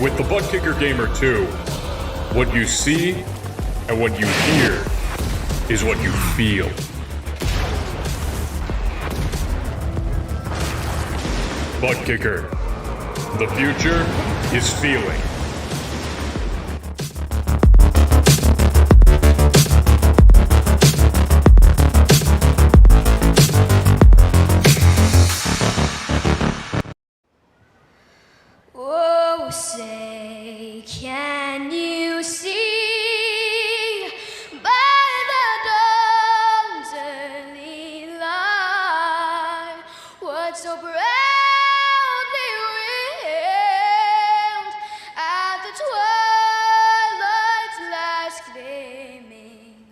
With the Butt Kicker Gamer 2, what you see and what you hear is what you feel. Butt Kicker. The future is feeling. Oh, say, can you see by the dawn's early light what so proudly wailed at the twilight's last gleaming,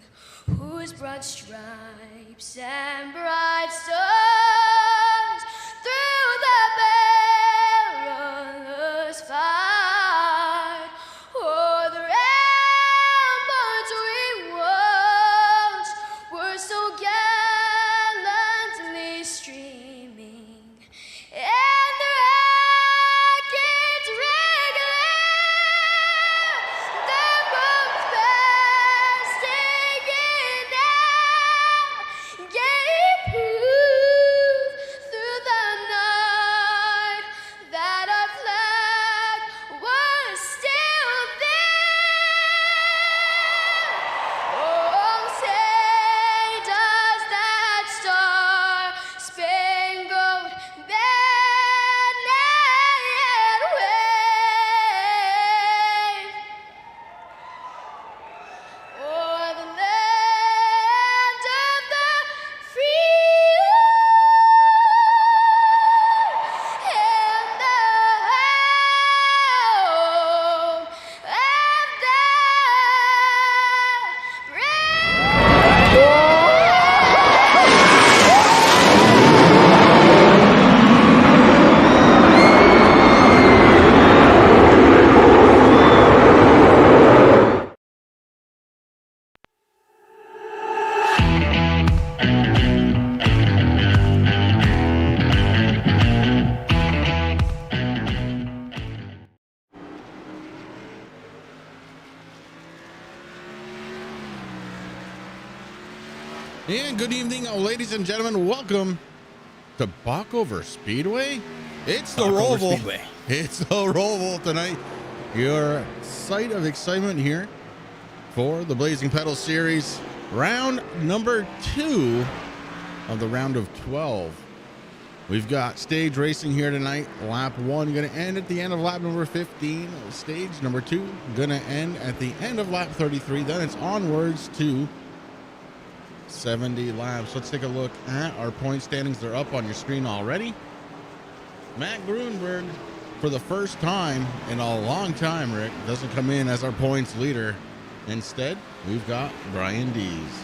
whose broad stripes and bright stars through the perilous fight o'er the ramparts we watched were so gallantly streaming, and the rockets regular, the boats bursting in air, gave proof through the night that our flag was still there. Oh, say does that star-spangled banner yet wave o'er the land of the free and the home of the brave? And good evening, ladies and gentlemen. Welcome to Bockover Speedway. It's the Roval. Speedway. It's the Roval tonight. Your sight of excitement here for the Blazing Pedals Series, round number 2 of the round of 12. We've got stage racing here tonight. Lap 1 going to end at the end of lap number 15. Stage number 2 going to end at the end of lap 33. Then it's onwards to 70 laps. Let's take a look at our point standings. They're up on your screen already. Matt Gruenberg, for the first time in a long time, Rick, doesn't come in as our points leader. Instead, we've got Brian Dees,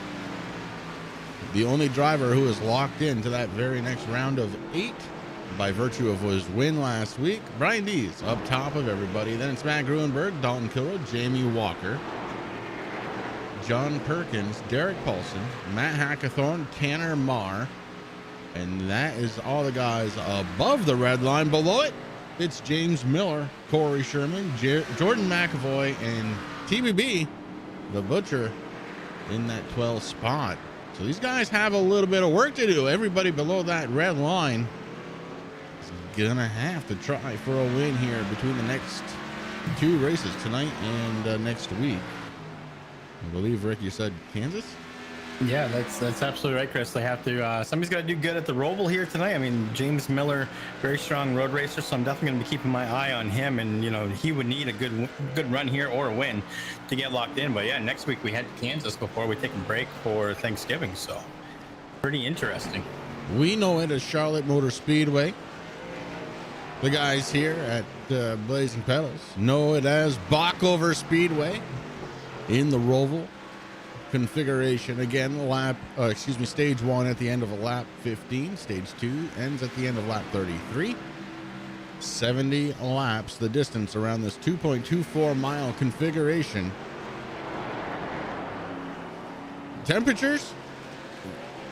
the only driver who is locked into that very next round of 8 by virtue of his win last week. Brian Dees up top of everybody. Then it's Matt Gruenberg, Dalton Kilroy, Jamie Walker, John Perkins, Derek Paulson, Matt Hackathorn, Tanner Marr, and that is all the guys above the red line. Below it, it's James Miller, Corey Sherman, Jordan McAvoy, and TBB, the Butcher, in that 12th spot. So these guys have a little bit of work to do. Everybody below that red line is gonna have to try for a win here between the next 2 races, tonight and next week. I believe, Rick, you said Kansas? Yeah, that's absolutely right, Chris. They have to. Somebody's got to do good at the Roval here tonight. I mean, James Miller, very strong road racer, so I'm definitely going to be keeping my eye on him. And you know, he would need a good run here or a win to get locked in. But yeah, next week we head to Kansas before we take a break for Thanksgiving. So pretty interesting. We know it as Charlotte Motor Speedway. The guys here at Blazing Pedals know it as Bockover Speedway in the Roval configuration. Again, stage 1 at the end of a lap 15. Stage 2 ends at the end of lap 33. 70 laps, the distance around this 2.24 mile configuration. Temperatures,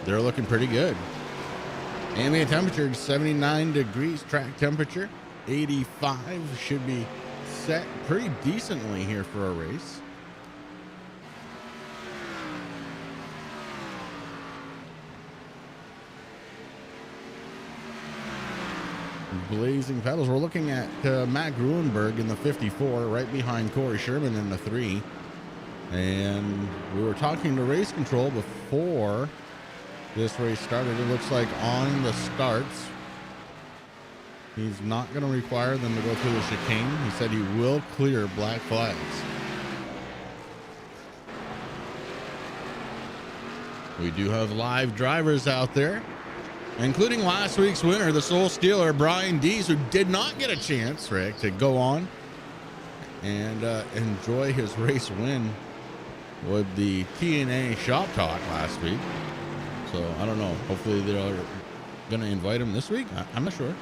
they're looking pretty good. Ambient temperature 79 degrees, track temperature 85, should be set pretty decently here for a race. Blazing pedals. We're looking at Matt Gruenberg in the 54, right behind Corey Sherman in the 3. And we were talking to race control before this race started. It looks like on the starts, he's not going to require them to go through the chicane. He said he will clear black flags. We do have live drivers out there, including last week's winner, the Soul Stealer, Brian Dees, who did not get a chance, Rick, to go on and enjoy his race win with the TNA Shop Talk last week. So I don't know. Hopefully they're going to invite him this week. I'm not sure.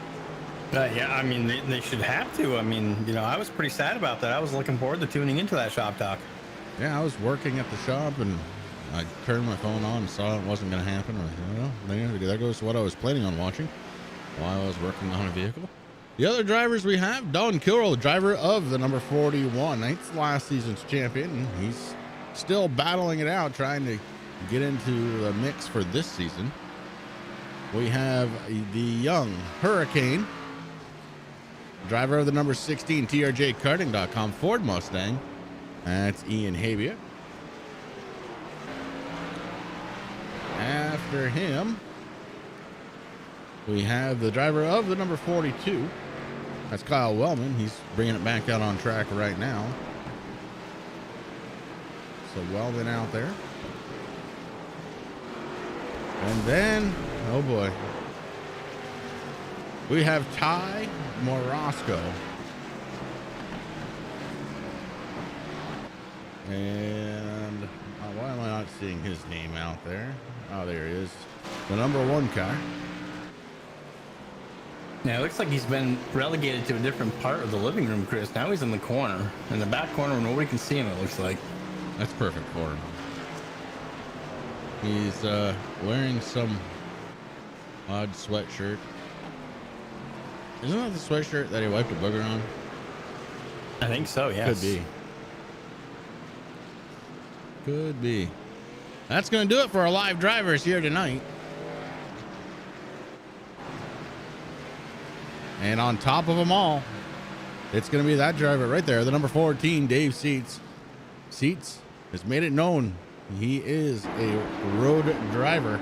Yeah, I mean, they should have to. I mean, you know, I was pretty sad about that. I was looking forward to tuning into that Shop Talk. Yeah, I was working at the shop and I turned my phone on and saw it wasn't going to happen. I said, well, there goes what I was planning on watching while I was working on a vehicle. The other drivers we have, Don Kilroy, driver of the number 41. It's last season's champion. He's still battling it out, trying to get into the mix for this season. We have the young Hurricane, driver of the number 16 TRJ Karting.com Ford Mustang. That's Ian Habia. After him, we have the driver of the number 42. That's Kyle Wellman. He's bringing it back out on track right now. So Wellman out there. And then, oh boy, we have Ty Morosco. And why am I not seeing his name out there? Oh, there he is. The number 1 car. Yeah, it looks like he's been relegated to a different part of the living room, Chris. Now he's in the corner, in the back corner where nobody can see him, it looks like. That's perfect for him. He's wearing some odd sweatshirt. Isn't that the sweatshirt that he wiped a booger on? I think so, yes. Could be. Could be. That's going to do it for our live drivers here tonight. And on top of them all, it's going to be that driver right there, the number 14, Dave Seats. Seats has made it known he is a road driver,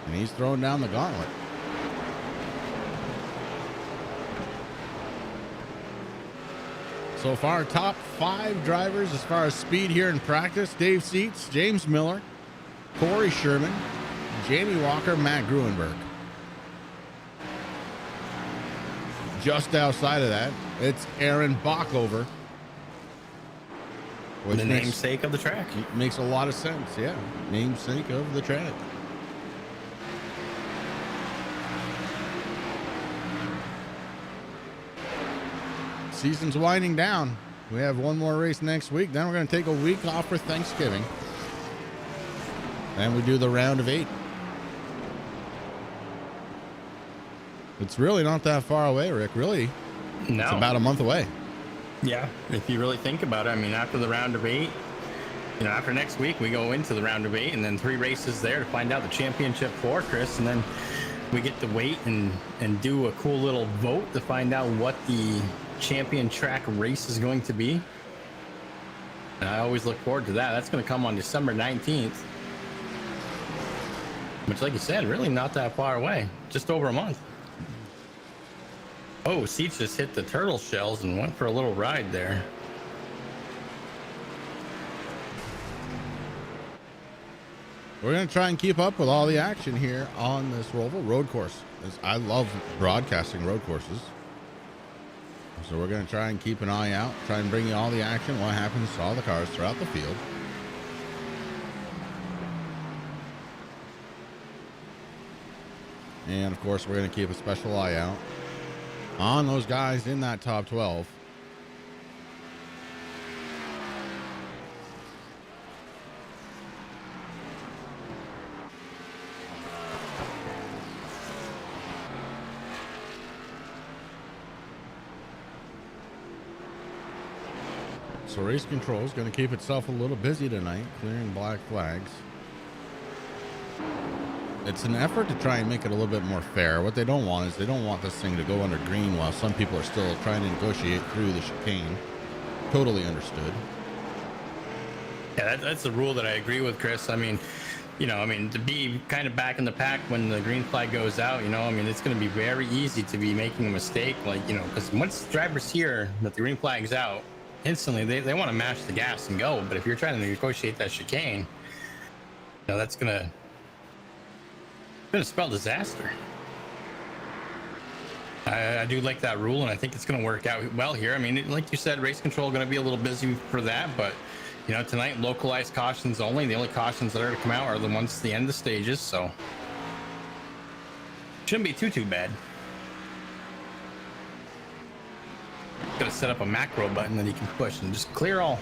and he's throwing down the gauntlet. So far, top 5 drivers as far as speed here in practice: Dave Seats, James Miller, Corey Sherman, Jamie Walker, Matt Gruenberg. Just outside of that, it's Aaron Bockover. The namesake of the track. Makes a lot of sense, yeah. Namesake of the track. Season's winding down. We have one more race next week. Then we're going to take a week off for Thanksgiving. And we do the round of 8. It's really not that far away, Rick. Really, No. It's about a month away. Yeah, if you really think about it, I mean, after the round of 8, you know, after next week, we go into the round of 8 and then 3 races there to find out the championship for Chris. And then we get to wait and do a cool little vote to find out what the champion track race is going to be. And I always look forward to that. That's going to come on December 19th. Which, like you said, really not that far away. Just over a month. Oh, Seats just hit the turtle shells and went for a little ride there. We're going to try and keep up with all the action here on this Roval road course. I love broadcasting road courses. So we're going to try and keep an eye out, try and bring you all the action, what happens to all the cars throughout the field. And of course, we're going to keep a special eye out on those guys in that top 12. So race control is going to keep itself a little busy tonight, clearing black flags. It's an effort to try and make it a little bit more fair. What they don't want is they don't want this thing to go under green while some people are still trying to negotiate through the chicane. Totally understood. Yeah, that's a rule that I agree with, Chris. I mean, to be kind of back in the pack when the green flag goes out, it's going to be very easy to be making a mistake. Because once drivers hear that the green flag's out, instantly they want to mash the gas and go. But if you're trying to negotiate that chicane, that's going to spell disaster. I do like that rule, and I think it's going to work out well here. I mean, like you said, race control going to be a little busy for that, but tonight localized cautions only. The only cautions that are to come out are the ones at the end of the stages, so shouldn't be too bad. Got to set up a macro button that you can push and just clear all.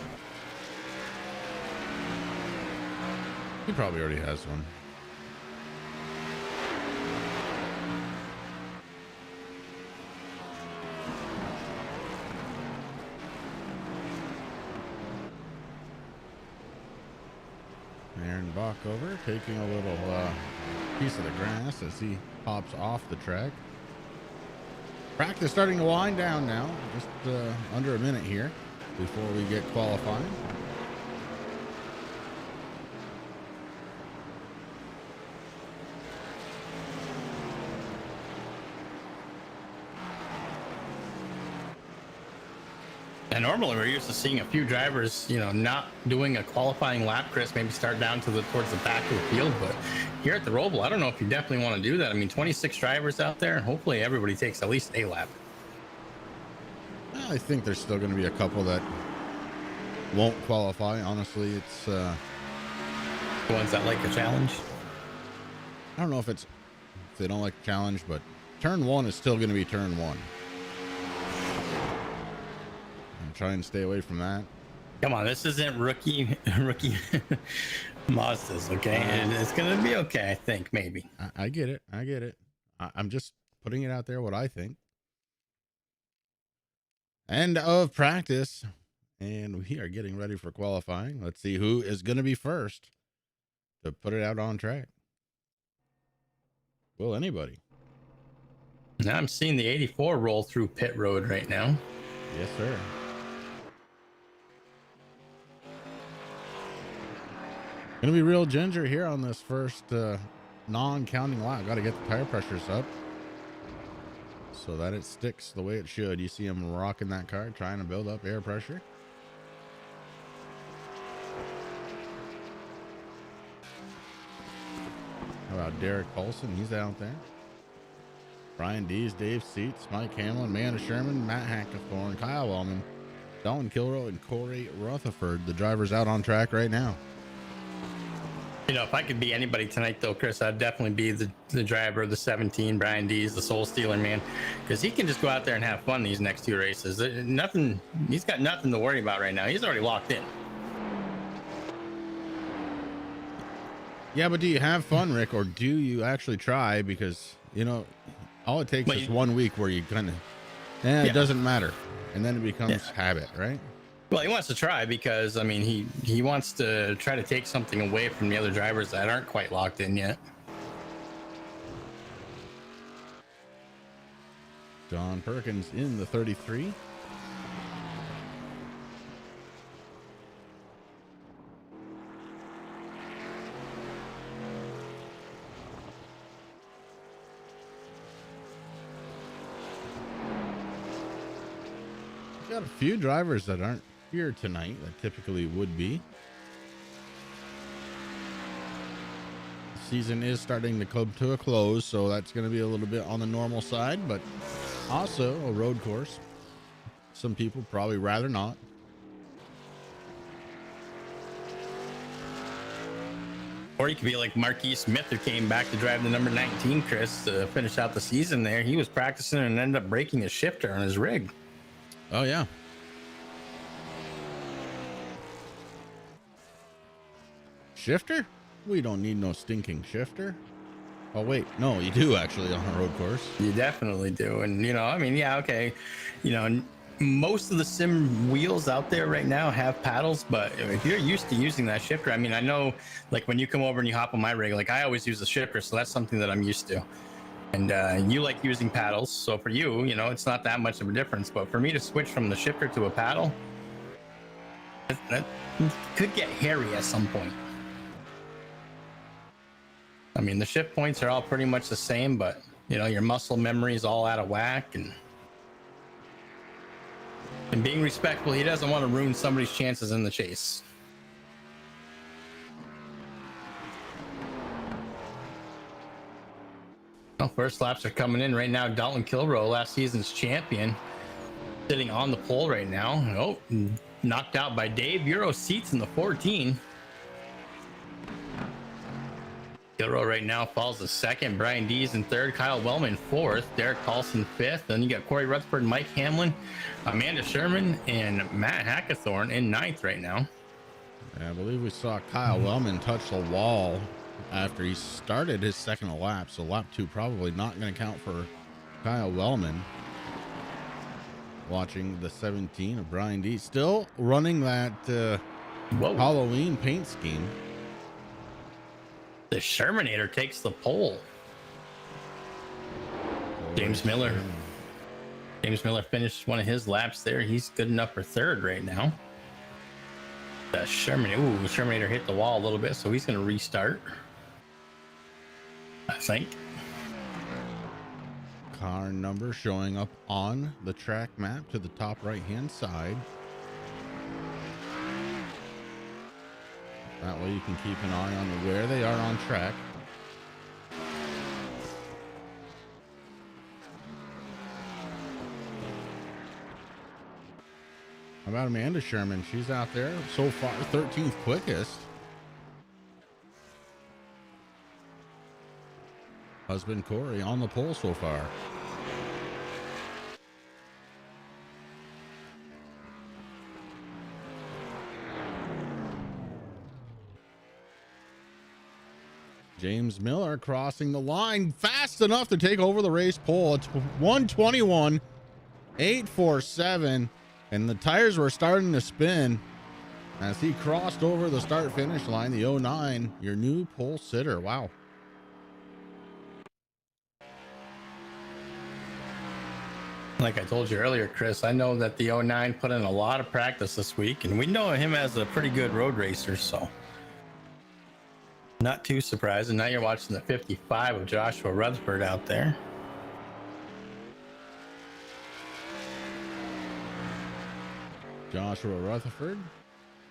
He probably already has one. Aaron Bach over, taking a little piece of the grass as he hops off the track. Practice starting to wind down now. Just under a minute here before we get qualifying. And normally we're used to seeing a few drivers, not doing a qualifying lap, Chris, maybe start down towards the back of the field. But here at the Roval, I don't know if you definitely want to do that. I mean, 26 drivers out there. Hopefully everybody takes at least a lap. Well, I think there's still going to be a couple that won't qualify. Honestly, it's the ones that like a challenge. I don't know if they don't like the challenge, but turn one is still going to be turn one. Try and stay away from that. Come on, this isn't rookie Mazdas, okay? And it's gonna be okay, I think, maybe. I get it. I'm just putting it out there what I think. End of practice, and we are getting ready for qualifying. Let's see who is going to be first to put it out on track. Will anybody? Now I'm seeing the 84 roll through pit road right now. Yes, sir. Gonna be real ginger here on this first non-counting lap. Got to get the tire pressures up so that it sticks the way it should. You see him rocking that car, trying to build up air pressure. How about Derek Paulson? He's out there. Brian Dees, Dave Seats, Mike Hamlin, Amanda Sherman, Matt Hackathorn, Kyle Wellman, Don Kilroy, and Corey Rutherford. The drivers out on track right now. If I could be anybody tonight, though, Chris, I'd definitely be the driver, the 17, Brian Dees, the Soul Stealer, man, because he can just go out there and have fun these next two races. He's got nothing to worry about right now. He's already locked in. Yeah, but do you have fun, Rick, or do you actually try? Because, all it takes is 1 week where you kind of, it doesn't matter. And then it becomes habit, right? Well, he wants to try because, I mean, he wants to try to take something away from the other drivers that aren't quite locked in yet. John Perkins in the 33. Got a few drivers that aren't here tonight that typically would be. The season is starting to come to a close, so that's going to be a little bit on the normal side, but also a road course. Some people probably rather not. Or you could be like Marquis Smith, who came back to drive the number 19, Chris, to finish out the season there. He was practicing and ended up breaking his shifter on his rig. Oh, yeah. Shifter? We don't need no stinking shifter. Oh, wait. No, you do actually on a road course. You definitely do. And, okay. most of the sim wheels out there right now have paddles, but if you're used to using that shifter, I mean, I know like when you come over and you hop on my rig, like I always use the shifter, so that's something that I'm used to. And you like using paddles, so for you, you know, it's not that much of a difference. But for me to switch from the shifter to a paddle, that could get hairy at some point. I mean, the shift points are all pretty much the same, but you know, your muscle memory is all out of whack, and being respectful, he doesn't want to ruin somebody's chances in the chase. Well, first laps are coming in right now. Dalton Kilroe, last season's champion, sitting on the pole right now. Oh, knocked out by Dave Euro seats in the 14. Kilroe right now falls to second. Brian Dees in third. Kyle Wellman fourth. Derek Paulson fifth. Then you got Corey Rutherford, Mike Hamlin, Amanda Sherman, and Matt Hackathorn in ninth right now. Yeah, I believe we saw Kyle Wellman touch the wall after he started his second lap. So lap 2 probably not going to count for Kyle Wellman. Watching the 17 of Brian Dees. Still running that Halloween paint scheme. The Shermanator takes the pole. James Miller finished one of his laps there. He's good enough for third right now. The Shermanator hit the wall a little bit, so he's going to restart, I think. Car number showing up on the track map to the top right hand side. That way you can keep an eye on where they are on track. How about Amanda Sherman? She's out there so far, 13th quickest. Husband Corey on the pole so far. James Miller crossing the line fast enough to take over the race pole. It's 1:21.847, and the tires were starting to spin as he crossed over the start finish line. The 09, your new pole sitter. Wow. Like I told you earlier, Chris, I know that the 09 put in a lot of practice this week, and we know him as a pretty good road racer, so not too surprised. And now you're watching the 55 of Joshua Rutherford out there. Joshua Rutherford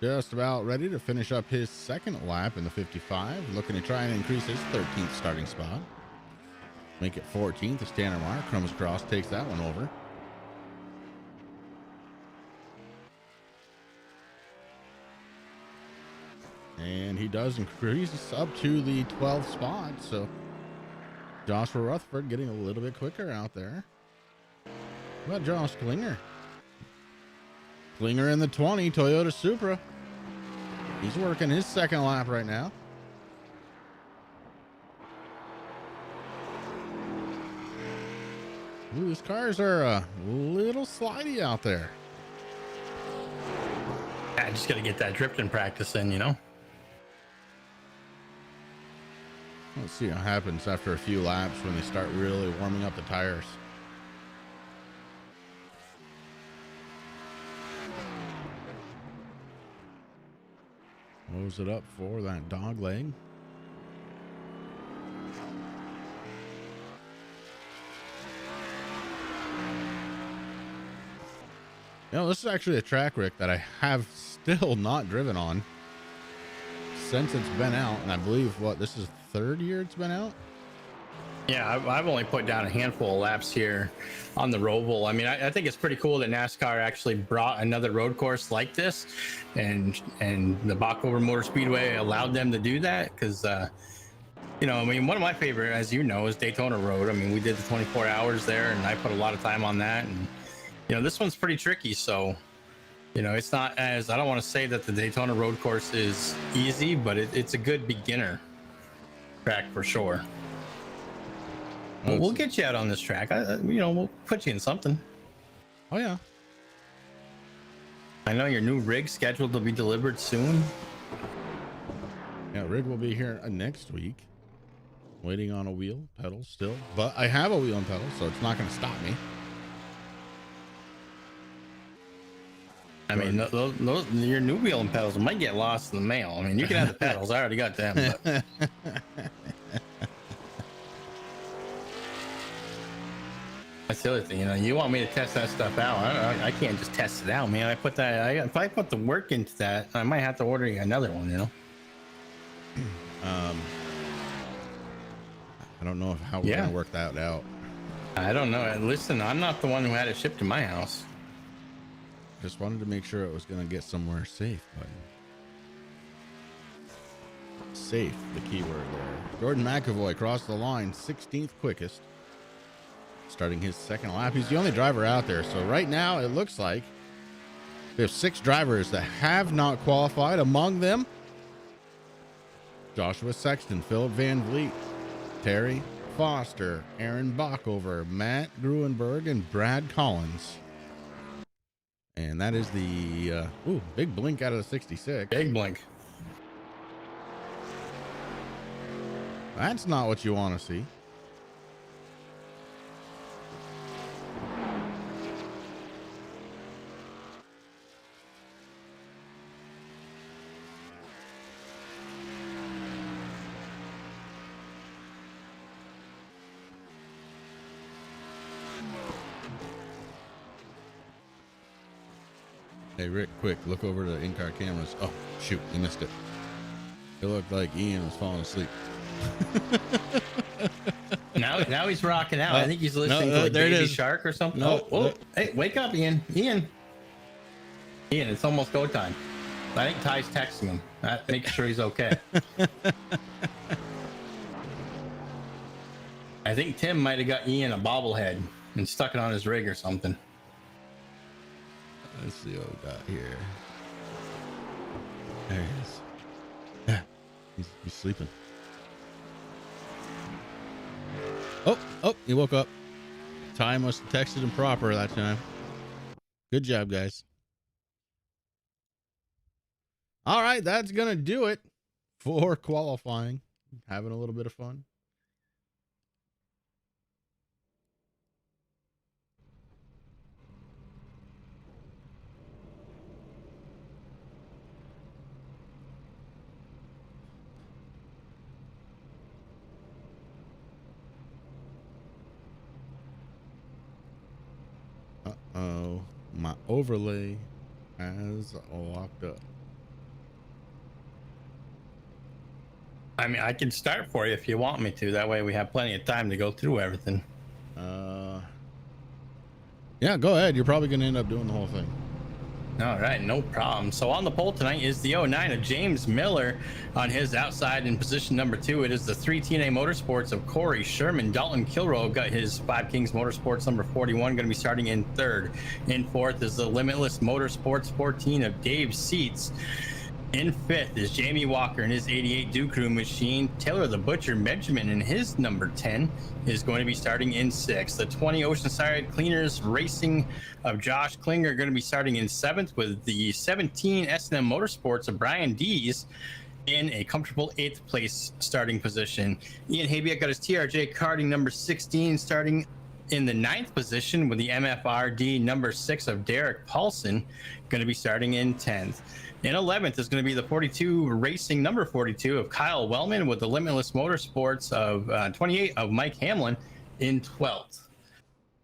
just about ready to finish up his second lap in the 55, looking to try and increase his 13th starting spot. Make it 14th as Tanner Mark comes across, takes that one over. And he does increase up to the 12th spot. So Joshua Rutherford getting a little bit quicker out there. What about Josh Klinger? Klinger in the 20 Toyota Supra. He's working his second lap right now. Ooh, these cars are a little slidey out there. I just got to get that drifting practice in, you know. Let's see what happens after a few laps when they start really warming up the tires. Close it up for that dog leg. You know, this is actually a track, Rick, that I have still not driven on since it's been out. And I believe, this is the third year it's been out? Yeah, I've only put down a handful of laps here on the Roval. I mean, I think it's pretty cool that NASCAR actually brought another road course like this, and the Bachhofer Motor Speedway allowed them to do that because, you know, I mean, one of my favorite, as you know, is Daytona Road. I mean, we did the 24 hours there, and I put a lot of time on that. And, you know, this one's pretty tricky. So, you know, it's not as, I don't want to say that the Daytona Road course is easy, but it's a good beginner track for sure. We'll get you out on this track. You know, we'll put you in something. Oh, yeah. I know your new rig scheduled to be delivered soon. Yeah, rig will be here next week. Waiting on a wheel, pedals still, but I have a wheel and pedal, so it's not going to stop me. I mean, those your new wheel and pedals might get lost in the mail. I mean, you can have the pedals. I already got them. But... That's the other thing, you know. You want me to test that stuff out? I can't just test it out, man. If I put the work into that, I might have to order another one, you know. I don't know how we're gonna work that out. I don't know. Listen, I'm not the one who had it shipped to my house. Just wanted to make sure it was gonna get somewhere safe, but safe, the keyword there. Jordan McAvoy crossed the line, 16th quickest, starting his second lap. He's the only driver out there, so right now it looks like there's 6 drivers that have not qualified. Among them, Joshua Sexton, Philip Van Vliet, Terry Foster, Aaron Bockover, Matt Gruenberg, and Brad Collins. And that is the big blink out of the 66. Big blink. That's not what you want to see. Hey, Rick, quick, look over the in-car cameras. Oh, shoot, you missed it. It looked like Ian was falling asleep. Now he's rocking out. I think he's listening to like Baby Shark or something. Hey, wake up, Ian. Ian, it's almost go time. I think Ty's texting him, making sure he's okay. I think Tim might have got Ian a bobblehead and stuck it on his rig or something. Let's see what we got here. There he is. Yeah, he's sleeping. Oh, he woke up. Ty must have texted him proper that time. Good job, guys. All right, that's going to do it for qualifying. Having a little bit of fun. Uh-oh, my overlay has locked up. I mean, I can start for you if you want me to. That way we have plenty of time to go through everything. Yeah, go ahead. You're probably going to end up doing the whole thing. All right, no problem. So on the pole tonight is the 09 of James Miller on his outside in position number 2. It is the 3 TNA Motorsports of Corey Sherman. Dalton Kilroe got his 5 Kings Motorsports number 41, going to be starting in 3rd. In 4th is the Limitless Motorsports 14 of Dave Seats. In 5th is Jamie Walker and his 88 Duke Crew machine. Taylor the Butcher Benjamin and his number 10 is going to be starting in 6th. The 20 Oceanside Cleaners Racing of Josh Klinger are going to be starting in 7th, with the 17 S&M Motorsports of Brian Dees in a comfortable 8th place starting position. Ian Habiak got his TRJ Karting number 16 starting in the 9th position, with the MFRD number 6 of Derek Paulson going to be starting in 10th. In 11th is going to be the 42 Racing number 42 of Kyle Wellman, with the Limitless Motorsports of 28 of Mike Hamlin in 12th.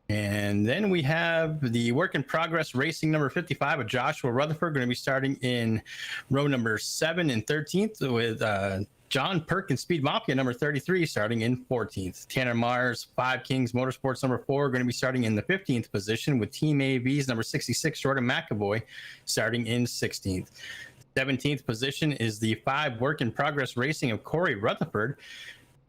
And then we have the Work in Progress Racing number 55 of Joshua Rutherford, going to be starting in row number 7 and 13th, with John Perkins Speed Mafia number 33 starting in 14th. Tanner Mars 5 Kings Motorsports number 4 going to be starting in the 15th position, with Team AV's number 66 Jordan McAvoy starting in 16th. 17th position is the 5 Work in Progress Racing of Corey Rutherford.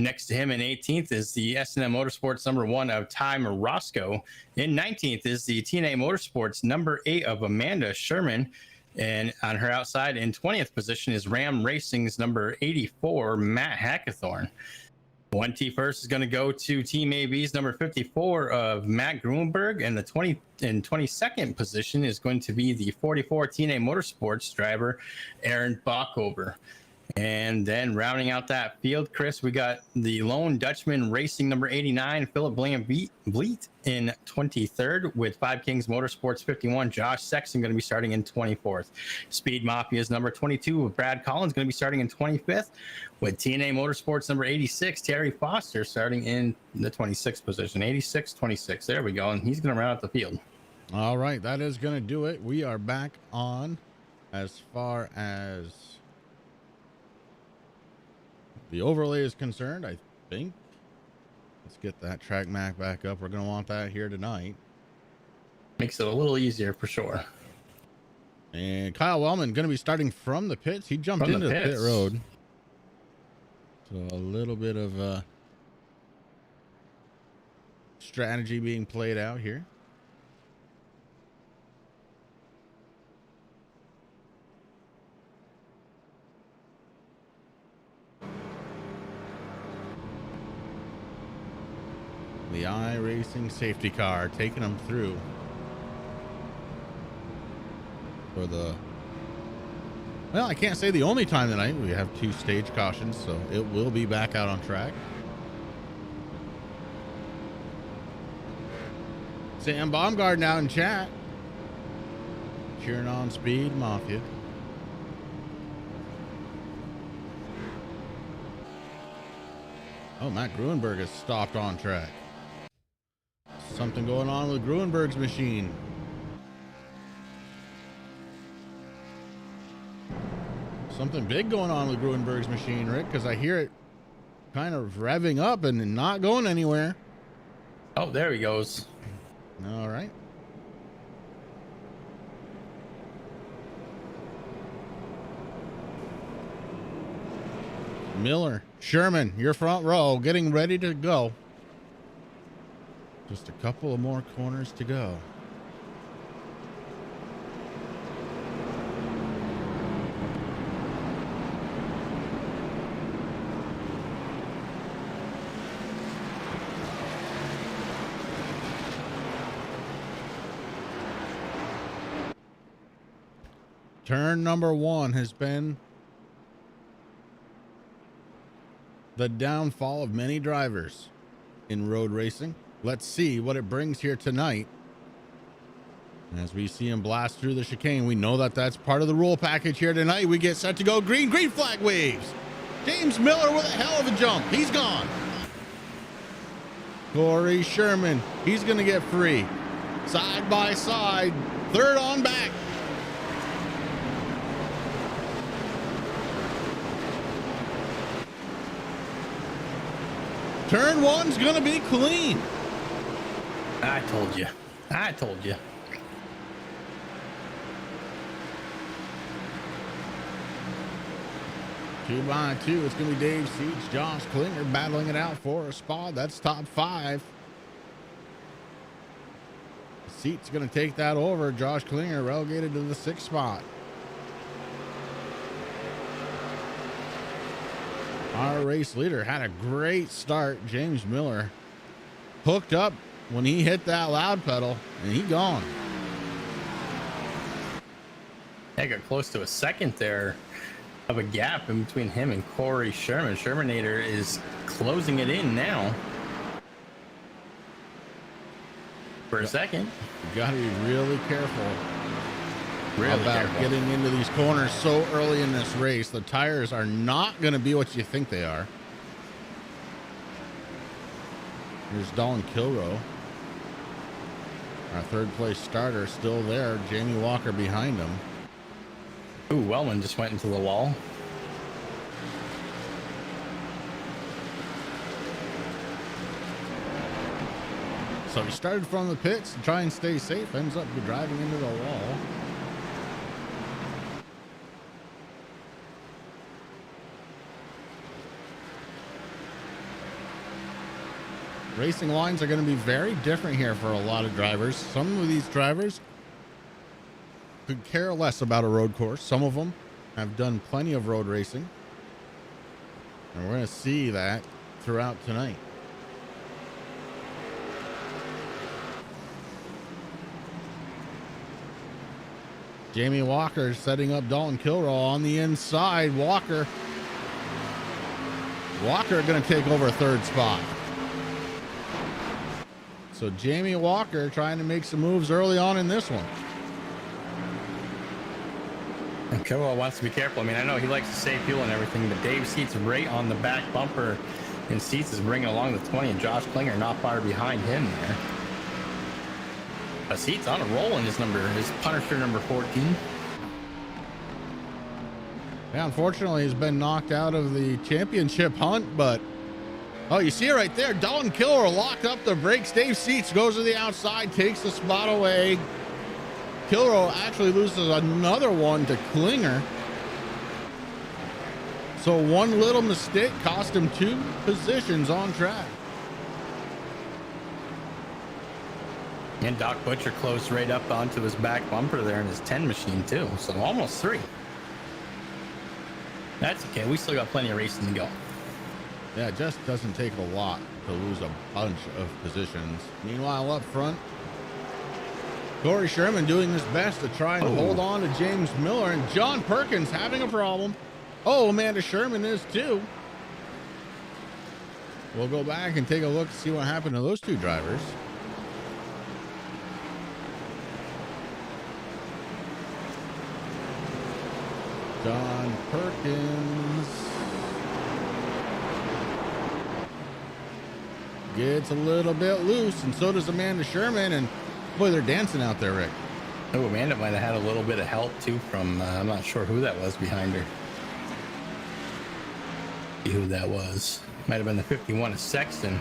Next to him in 18th is the S&M Motorsports number 1 of Ty Morosco. In 19th is the TNA Motorsports number 8 of Amanda Sherman. And on her outside in 20th position is Ram Racing's number 84, Matt Hackathorn. 21st is going to go to Team AB's number 54 of Matt Grunberg, and the 22nd position is going to be the 44 TNA Motorsports driver Aaron Bockover. And then rounding out that field, Chris, we got the Lone Dutchman Racing number 89, Philip Bleet in 23rd, with Five Kings Motorsports 51, Josh Sexton going to be starting in 24th. Speed Mafia's number 22 with Brad Collins going to be starting in 25th, with TNA Motorsports number 86, Terry Foster starting in the 26th position. 86-26. There we go. And he's going to round out the field. All right, that is going to do it. We are back on as far as the overlay is concerned, I think. Let's get that track map back up. We're going to want that here tonight. Makes it a little easier for sure. And Kyle Wellman going to be starting from the pits. He jumped into the pit road. So a little bit of strategy being played out here. The iRacing safety car taking them through for the, well, I can't say the only time tonight. We have 2 stage cautions, so it will be back out on track. Sam Baumgarten out in chat, cheering on Speed Mafia. Oh, Matt Gruenberg has stopped on track. Something going on with Gruenberg's machine. Something big going on with Gruenberg's machine, Rick, because I hear it kind of revving up and not going anywhere. Oh, there he goes. All right. Miller, Sherman, your front row, getting ready to go. Just a couple of more corners to go. Turn number 1 has been the downfall of many drivers in road racing. Let's see what it brings here tonight. As we see him blast through the chicane, we know that that's part of the rule package here tonight. We get set to go. Green flag waves. James Miller with a hell of a jump. He's gone. Corey Sherman, he's going to get free. Side by side, third on back. Turn 1's going to be clean. I told you. I told you. Two by two, it's going to be Dave Siege, Josh Klinger battling it out for a spot. That's top 5. Seat's going to take that over. Josh Klinger relegated to the 6th spot. Our race leader had a great start. James Miller hooked up when he hit that loud pedal, and he gone. I got close to a second there of a gap in between him and Corey Sherman. Shermanator is closing it in now. For a second. You got to be really careful about getting into these corners so early in this race. The tires are not going to be what you think they are. Here's Dolan Kilrow, our 3rd place starter, still there. Jamie Walker behind him. Ooh, Wellman just went into the wall. So he started from the pits to try and stay safe, ends up driving into the wall. Racing lines are going to be very different here for a lot of drivers. Some of these drivers could care less about a road course. Some of them have done plenty of road racing. And we're going to see that throughout tonight. Jamie Walker setting up Dalton Kilroy on the inside. Walker going to take over third spot. So Jamie Walker trying to make some moves early on in this one. And Kilroy wants to be careful. I mean, I know he likes to save fuel and everything, but Dave Seats right on the back bumper, and Seats is bringing along the 20, and Josh Klinger not far behind him there. But Seats on a roll in his Punisher number 14. Yeah, unfortunately, he's been knocked out of the championship hunt, but oh, you see it right there. Dalton Kilroy locked up the brakes. Dave Seats goes to the outside, takes the spot away. Kilroy actually loses another one to Klinger. So one little mistake cost him 2 positions on track. And Doc Butcher closed right up onto his back bumper there in his 10 machine too. So almost 3. That's okay. We still got plenty of racing to go. Yeah, it just doesn't take a lot to lose a bunch of positions. Meanwhile, up front, Corey Sherman doing his best to try and hold on to James Miller, and John Perkins having a problem. Oh, Amanda Sherman is too. We'll go back and take a look to see what happened to those 2 drivers. John Perkins gets a little bit loose, and so does Amanda Sherman. And boy, they're dancing out there, Rick. Oh, Amanda might have had a little bit of help too from I'm not sure who that was behind her. See who that was. Might have been the 51 of Sexton.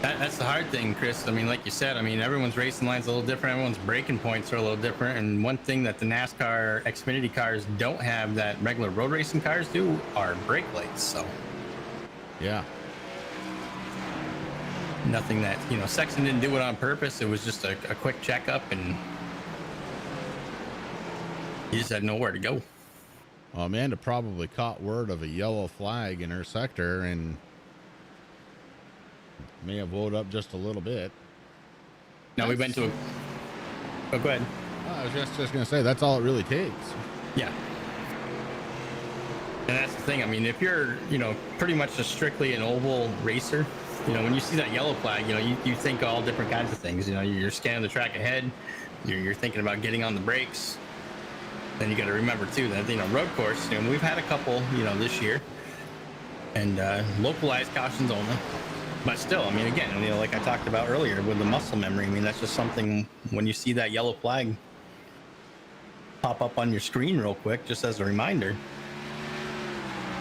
That's the hard thing, Chris. I mean, like you said, I mean, everyone's racing line's a little different. Everyone's braking points are a little different. And one thing that the NASCAR Xfinity cars don't have that regular road racing cars do are brake lights. So, yeah. Nothing that, Sexton didn't do it on purpose. It was just a quick checkup, and he just had nowhere to go. Well, Amanda probably caught word of a yellow flag in her sector and may have woke up just a little bit. Now we went to a... Oh, go ahead. I was just going to say, that's all it really takes. Yeah. And that's the thing. I mean, if you're, pretty much just strictly an oval racer, when you see that yellow flag, you think all different kinds of things. You're scanning the track ahead. You're thinking about getting on the brakes. Then you got to remember, too, that, road course, we've had a couple, this year. And localized cautions only. But still, I mean, again, like I talked about earlier with the muscle memory, I mean, that's just something when you see that yellow flag pop up on your screen real quick, just as a reminder,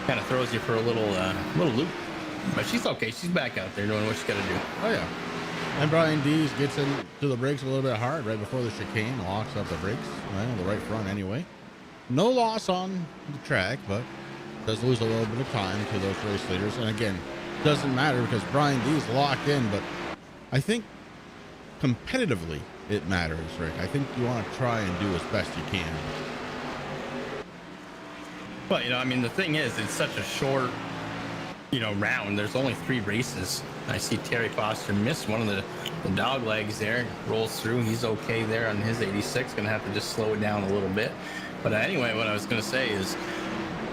kind of throws you for a little loop. But she's okay. She's back out there doing what she's got to do. Oh, yeah. And Brian Dees gets into the brakes a little bit hard right before the chicane, locks up the brakes, well, the right front anyway. No loss on the track, but does lose a little bit of time to those race leaders. And again, doesn't matter because Brian Dees locked in, but I think competitively it matters, Rick. I think you want to try and do as best you can. Well, I mean, the thing is, it's such a short, round. There's only 3 races. I see Terry Foster miss one of the dog legs there, rolls through. He's okay there on his 86. Gonna have to just slow it down a little bit. But anyway, what I was gonna say is,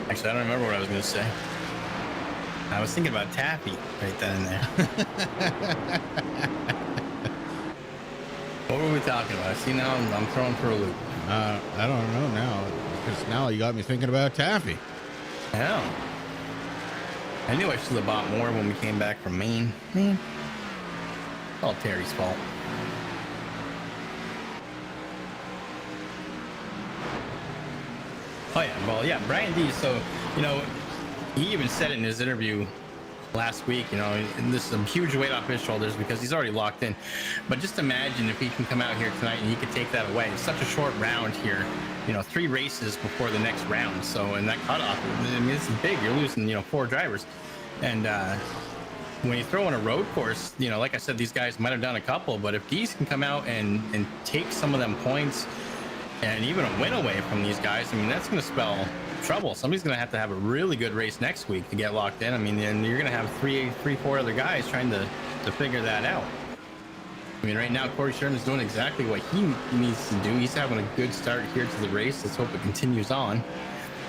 actually, I don't remember what I was gonna say. I was thinking about Taffy right then and there. What were we talking about? See, now I'm thrown for a loop. I don't know now, because now you got me thinking about Taffy. Yeah. I knew I should have bought more when we came back from Maine. Man, all Terry's fault. Oh yeah, well, yeah, Brian D. So, he even said it in his interview last week, and this is a huge weight off his shoulders because he's already locked in. But just imagine if he can come out here tonight and he could take that away. It's such a short round here, 3 races before the next round. So, and that cutoff, I mean, this is big. You're losing, 4 drivers. And when you throw in a road course, like I said, these guys might have done a couple, but if these can come out and take some of them points, and even a win away from these guys. I mean, that's going to spell trouble. Somebody's going to have a really good race next week to get locked in. I mean, and you're going to have four other guys trying to figure that out. I mean, right now, Corey Sherman's doing exactly what he needs to do. He's having a good start here to the race. Let's hope it continues on,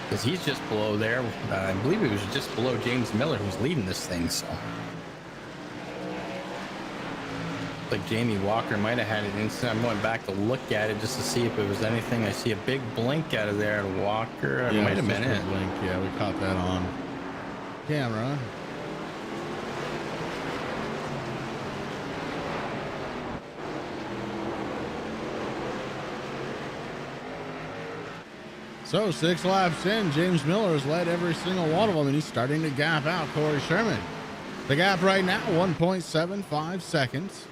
because he's just below there. I believe he was just below James Miller, who's leading this thing. So, like Jamie Walker might have had it instant. I'm going back to look at it just to see if it was anything. I see a big blink out of there. Walker, it might have been it. Blink. Yeah, we caught that on camera. So 6 laps in, James Miller has led every single one of them, and he's starting to gap out Corey Sherman. The gap right now, 1.75 seconds.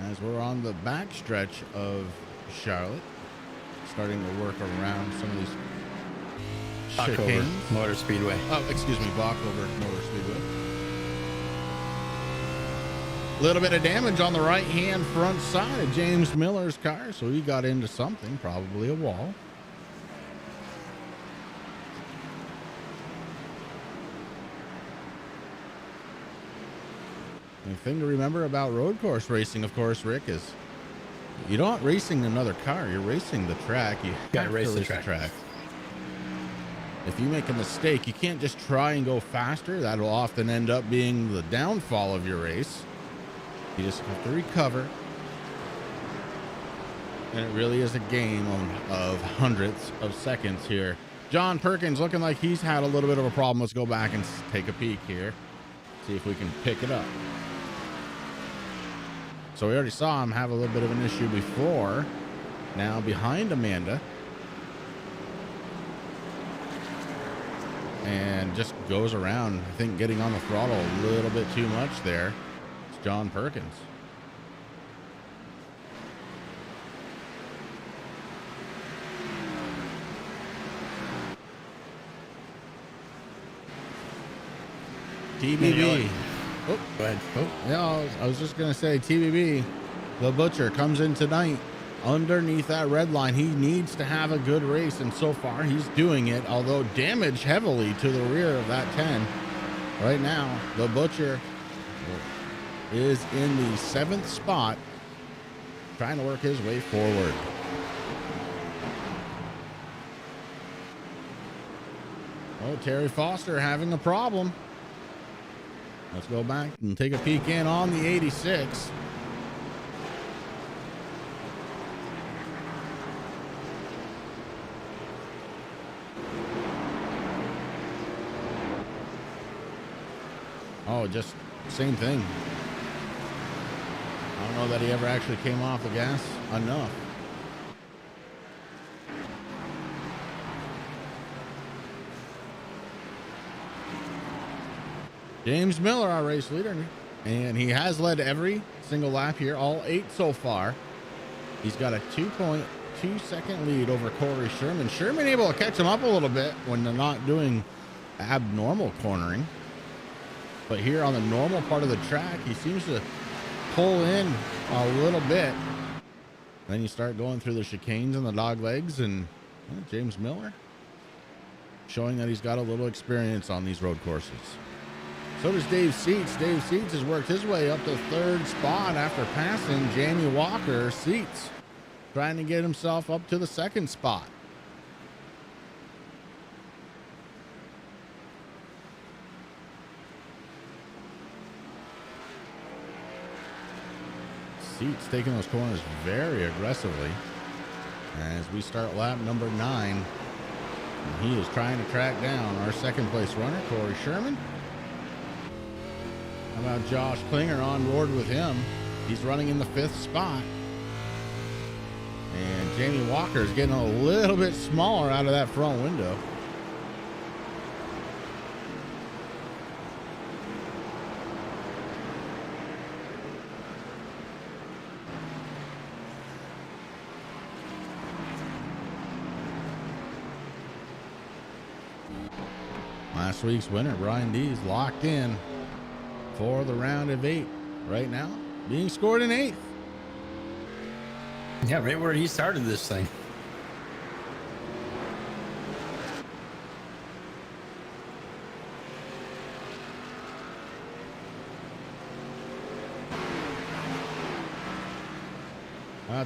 As we're on the back stretch of Charlotte, starting to work around some of these chicanes. Motor Speedway. Oh, excuse me, Bockover Motor Speedway. A little bit of damage on the right-hand front side of James Miller's car, so he got into something, probably a wall. The thing to remember about road course racing, of course, Rick, is you're not racing another car. You're racing the track. You gotta have race to the race the track. track. If you make a mistake, you can't just try and go faster. That'll often end up being the downfall of your race. You just have to recover. And it really is a game of hundredths of seconds here. John Perkins looking like he's had a little bit of a problem. Let's go back and take a peek here. See if we can pick it up. So we already saw him have a little bit of an issue before. Now behind Amanda. And just goes around, I think, getting on the throttle a little bit too much there. It's John Perkins. TBB. Oh, Go ahead. oh, yeah, I was just going to say TBB, the Butcher, comes in tonight underneath that red line. He needs to have a good race, and so far he's doing it, although damage heavily to the rear of that 10. Right now, the Butcher is in the 7th spot, trying to work his way forward. Oh, Terry Foster having a problem. Let's go back and take a peek in on the 86. Oh, just same thing. I don't know that he ever actually came off the gas enough. James Miller, our race leader, and he has led every single lap here, all 8 so far. He's got a 2.2 second lead over Corey Sherman. Sherman able to catch him up a little bit when they're not doing abnormal cornering. But here on the normal part of the track, he seems to pull in a little bit. Then you start going through the chicanes and the dog legs, and James Miller showing that he's got a little experience on these road courses. So does Dave Seats. Dave Seats has worked his way up to 3rd spot after passing Jamie Walker. Seats trying to get himself up to the 2nd spot. Seats taking those corners very aggressively as we start lap number 9. And he is trying to track down our 2nd place runner, Corey Sherman. How about Josh Klinger on board with him? He's running in the 5th spot. And Jamie Walker is getting a little bit smaller out of that front window. Last week's winner, Brian Dees, locked in for the round of 8 right now, being scored in 8th. Yeah, right where he started this thing.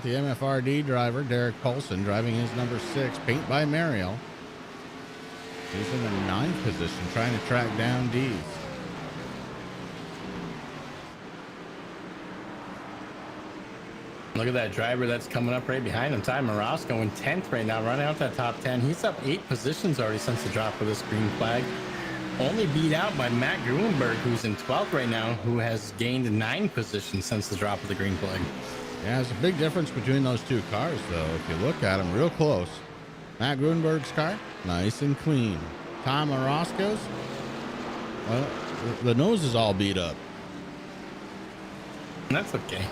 The MFRD driver, Derek Colson, driving his number 6, Paint by Mariel. He's in the 9th position, trying to track down D's. Look at that driver that's coming up right behind him. Ty Morosco in 10th right now, running out that top 10. He's up 8 positions already since the drop of this green flag. Only beat out by Matt Gruenberg, who's in 12th right now, who has gained 9 positions since the drop of the green flag. Yeah, there's a big difference between those two cars, though. If you look at them real close, Matt Gruenberg's car, nice and clean. Tom Orozco's, well, the nose is all beat up. That's okay.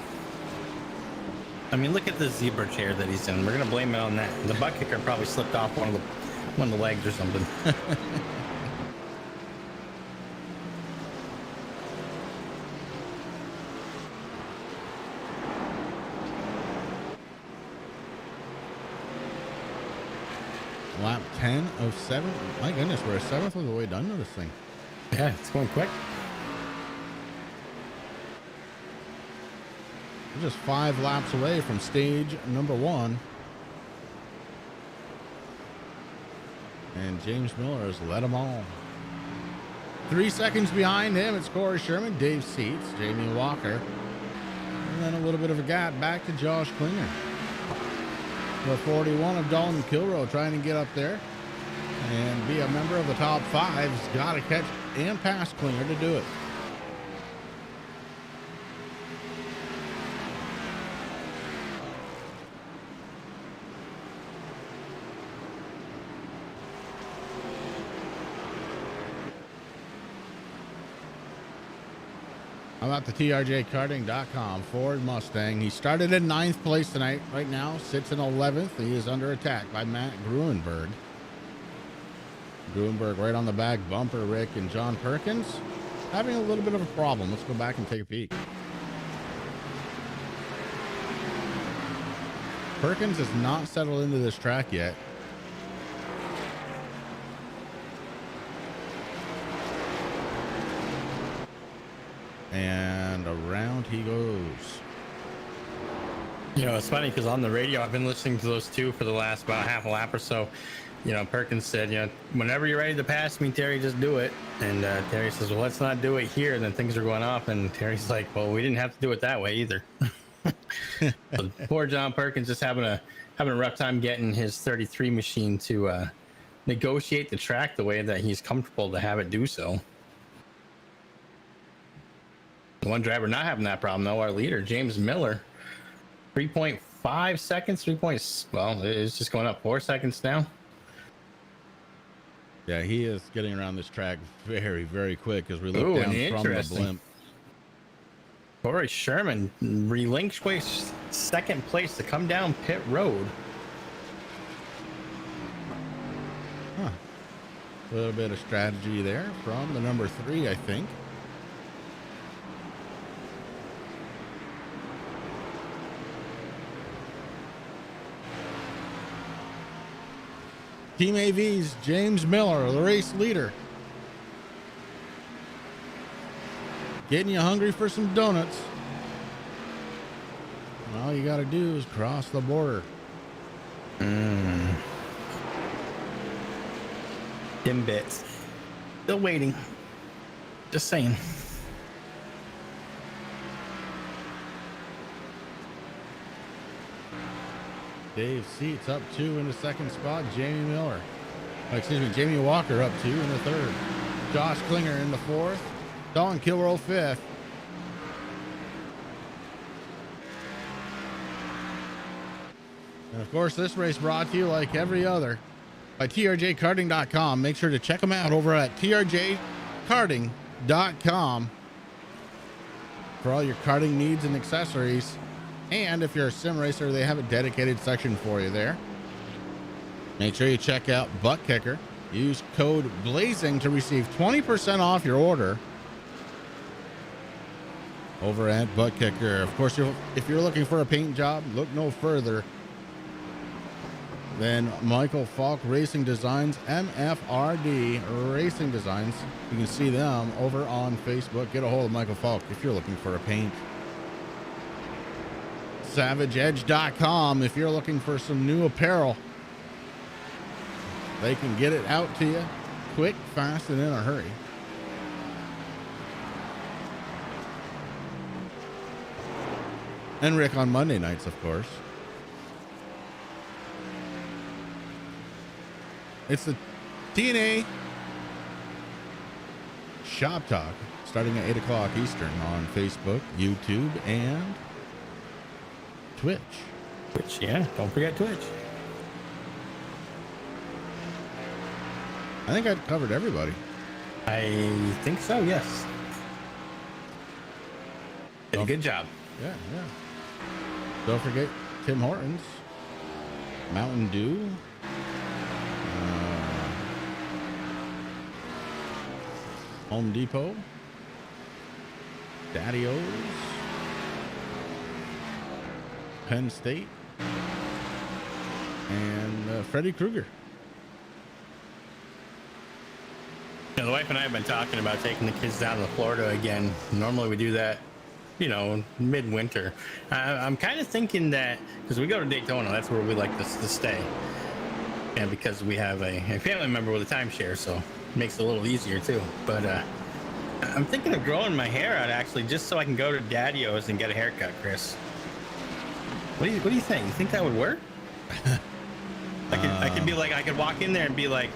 I mean, look at the zebra chair that he's in. We're gonna blame it on that. The butt kicker probably slipped off one of the legs or something. Lap 10 of 7. My goodness, we're a 7th of the way done to this thing. Yeah, it's going quick. We're just 5 laps away from stage number 1. And James Miller has led them all. 3 seconds behind him, it's Corey Sherman, Dave Seats, Jamie Walker. And then a little bit of a gap back to Josh Klinger. The 41 of Dalton Kilroe trying to get up there and be a member of the top 5. He's got to catch and pass Klinger to do it. How about the TRJKarting.com Ford Mustang? He started in 9th place tonight. Right now, sits in 11th. He is under attack by Matt Gruenberg. Gruenberg right on the back bumper. Rick and John Perkins having a little bit of a problem. Let's go back and take a peek. Perkins has not settled into this track yet. And around he goes. You know, it's funny because on the radio, I've been listening to those two for the last about half a lap or so. You know, Perkins said, you know, whenever you're ready to pass me, Terry, just do it. And Terry says, well, let's not do it here. And then things are going off. And Terry's like, well, we didn't have to do it that way either. So poor John Perkins just having a rough time getting his 33 machine to negotiate the track the way that he's comfortable to have it do so. One driver not having that problem, though, our leader, James Miller, 3.5 seconds, well, it's just going up 4 seconds now. Yeah, he is getting around this track very, very quick as we look down from the blimp. Corey Sherman relinquished 2nd place to come down pit road. Huh. A little bit of strategy there from the number 3, I think. Team AV's James Miller, the race leader. Getting you hungry for some donuts. And all you got to do is cross the border. Dim bits. Still waiting. Just saying. Dave Seats up 2 in the 2nd spot. Jamie Walker up 2 in the 3rd. Josh Klinger in the 4th. Don Kilroe 5th. And of course, this race brought to you, like every other, by TRJKarting.com. Make sure to check them out over at TRJKarting.com for all your karting needs and accessories. And if you're a sim racer, they have a dedicated section for you there. Make sure you check out Butt Kicker. Use code BLAZING to receive 20% off your order. over at Butt Kicker. Of course, if you're looking for a paint job, look no further than Michael Falk Racing Designs, MFRD Racing Designs. You can see them over on Facebook. Get a hold of Michael Falk if you're looking for a paint. SavageEdge.com if you're looking for some new apparel. They can get it out to you quick, fast, and in a hurry. And Rick on Monday nights, of course. It's the TNA Shop Talk starting at 8 o'clock Eastern on Facebook, YouTube, and Twitch. Twitch, yeah. Don't forget Twitch. I think I covered everybody. I think so, yes. Did a good job. Yeah. Don't forget Tim Hortons, Mountain Dew, Home Depot, Daddy-O's, Penn State, and Freddy Krueger. You know, the wife and I have been talking about taking the kids down to Florida again. Normally we do that, you know, midwinter. I'm kind of thinking that because we go to Daytona, that's where we like to stay. And because we have a family member with a timeshare, so it makes it a little easier too. But I'm thinking of growing my hair out actually, just so I can go to Daddy-O's and get a haircut, Chris. What do you think? You think that would work? I could be like, I could walk in there and be like,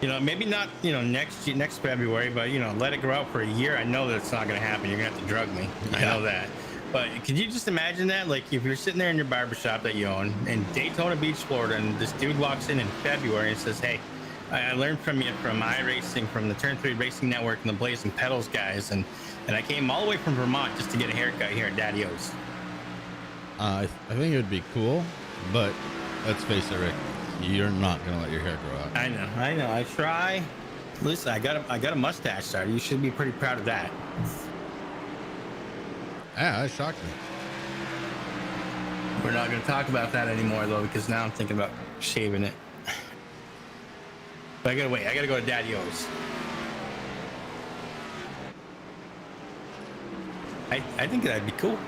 you know, maybe not, you know, next February, but, you know, let it grow out for a year. I know that it's not going to happen. You're going to have to drug me. Yeah. I know that. But could you just imagine that? Like, if you're sitting there in your barbershop that you own in Daytona Beach, Florida, and this dude walks in February and says, hey, I learned from you from iRacing, from the Turn 3 Racing Network and the Blazing Pedals guys, and I came all the way from Vermont just to get a haircut here at Daddy-O's. I think it would be cool, but let's face it, Rick, you're not going to let your hair grow out. I know. I try. Listen, I got a mustache starter. You should be pretty proud of that. Yeah, that shocked me. We're not going to talk about that anymore, though, because now I'm thinking about shaving it. But I gotta wait. I gotta go to Daddy-O's. I think that'd be cool.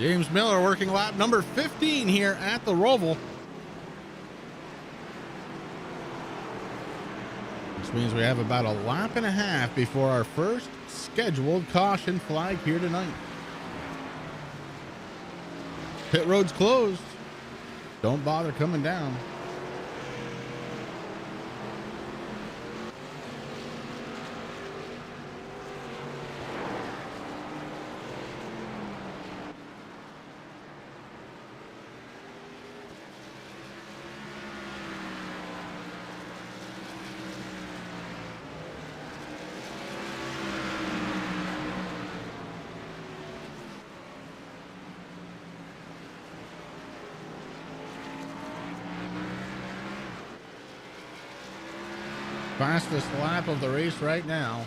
James Miller working lap number 15 here at the Roval. Which means we have about a lap and a half before our first scheduled caution flag here tonight. Pit road's closed. Don't bother coming down. Fastest lap of the race right now.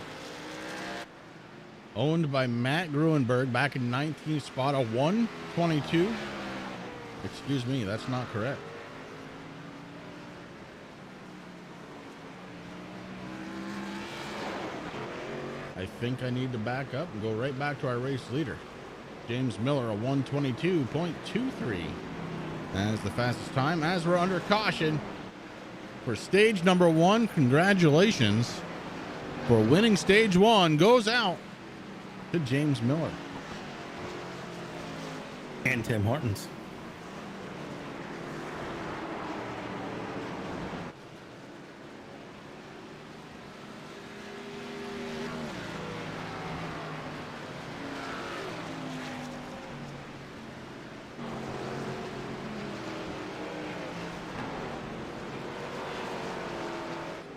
Owned by Matt Gruenberg back in 19th spot, a 1:22. Excuse me, that's not correct. I think I need to back up and go right back to our race leader. James Miller, a 1:22.23. As the fastest time, as we're under caution. For stage number 1, congratulations for winning stage 1 goes out to James Miller. And Tim Hortons.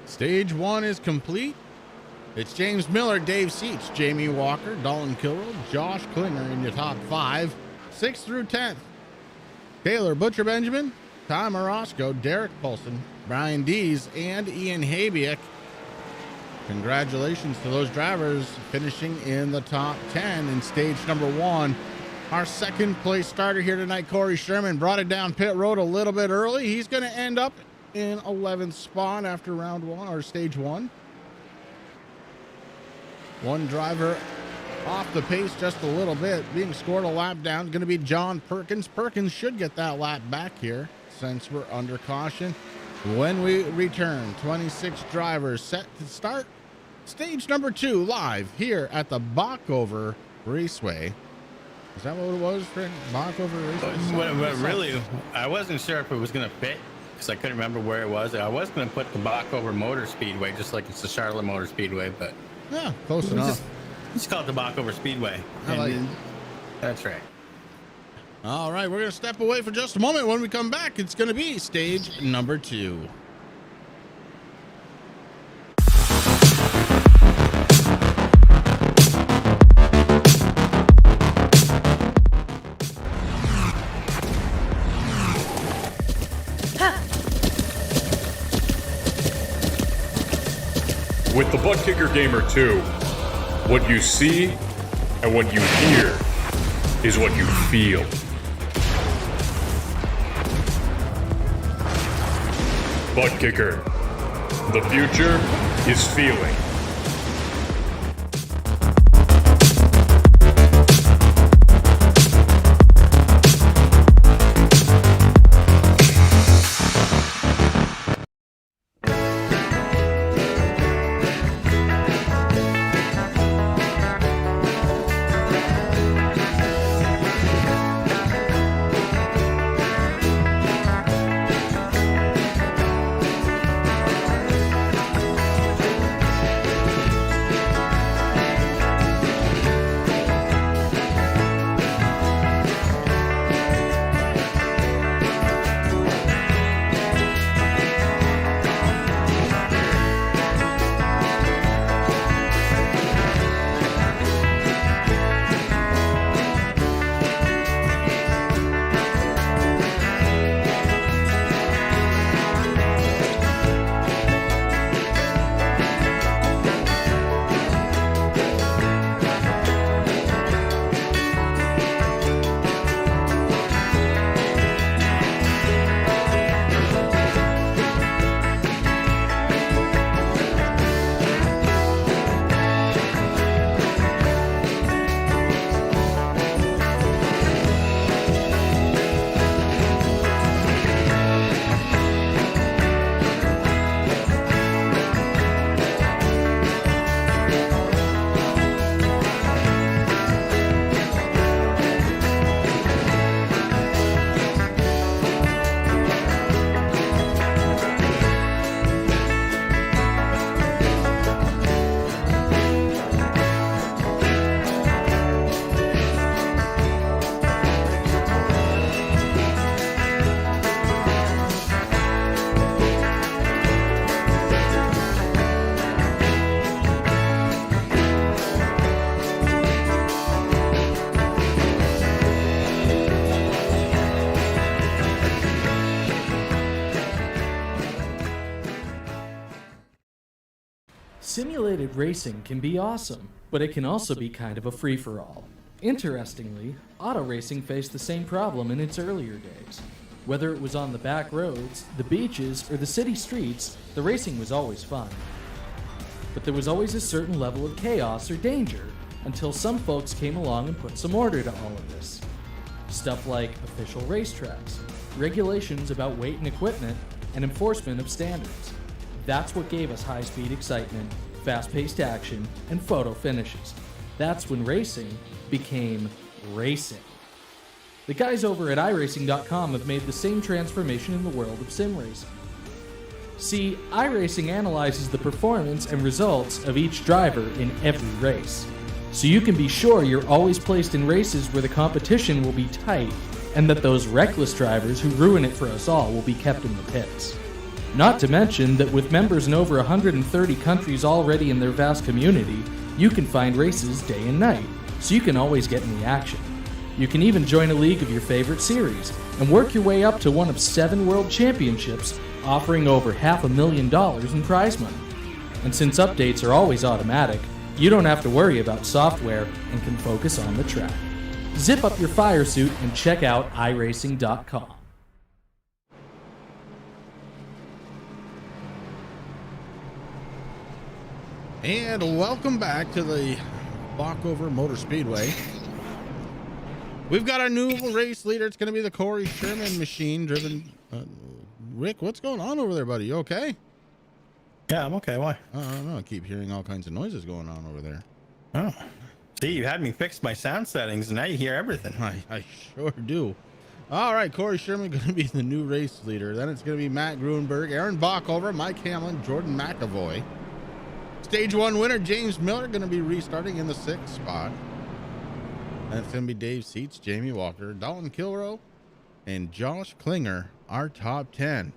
Stage 1 is complete. It's James Miller, Dave Seach, Jamie Walker, Dalton Kilroy, Josh Klinger in the top 5, 6th through 10th. Taylor Butcher Benjamin, Tom Orozco, Derek Paulson, Brian Dees, and Ian Habiak. Congratulations to those drivers finishing in the top 10 in stage number 1. Our second place starter here tonight, Corey Sherman, brought it down pit road a little bit early. He's going to end up in 11th spot after round 1 or stage 1. One driver off the pace just a little bit, being scored a lap down, going to be John Perkins. Perkins should get that lap back here since we're under caution. When we return, 26 drivers set to start stage number 2 live here at the Bockover Raceway. Is that what it was, Frank? Bockover Raceway? Really, I wasn't sure if it was going to fit because I couldn't remember where it was. I was going to put the Bockover Motor Speedway, just like it's the Charlotte Motor Speedway, but yeah, close enough. Let's call it the Bockover Speedway. I like it. That's right. All right, we're going to step away for just a moment. When we come back, it's going to be stage number 2. With the Butt Kicker Gamer 2, what you see and what you hear is what you feel. Butt Kicker. The future is feeling. Simulated racing can be awesome, but it can also be kind of a free-for-all. Interestingly, auto racing faced the same problem in its earlier days. Whether it was on the back roads, the beaches, or the city streets, the racing was always fun. But there was always a certain level of chaos or danger, until some folks came along and put some order to all of this. Stuff like official racetracks, regulations about weight and equipment, and enforcement of standards. That's what gave us high-speed excitement, fast-paced action, and photo finishes. That's when racing became racing. The guys over at iRacing.com have made the same transformation in the world of sim racing. See, iRacing analyzes the performance and results of each driver in every race, so you can be sure you're always placed in races where the competition will be tight and that those reckless drivers who ruin it for us all will be kept in the pits. Not to mention that with members in over 130 countries already in their vast community, you can find races day and night, so you can always get in the action. You can even join a league of your favorite series and work your way up to one of 7 world championships offering over $500,000 in prize money. And since updates are always automatic, you don't have to worry about software and can focus on the track. Zip up your fire suit and check out iRacing.com. And welcome back to the Walkover Motor Speedway. We've got our new race leader. It's going to be the Corey Sherman machine driven. Rick, what's going on over there, buddy? You okay? Yeah, I'm okay. Why? I don't know. I keep hearing all kinds of noises going on over there. Oh, see, you had me fix my sound settings, and now you hear everything. I sure do. All right, Corey Sherman going to be the new race leader. Then it's going to be Matt Gruenberg, Aaron Bockover, Mike Hamlin, Jordan McAvoy. Stage 1 winner James Miller going to be restarting in the 6th spot. And it's going to be Dave Seats, Jamie Walker, Dalton Kilrow, and Josh Klinger, our top 10.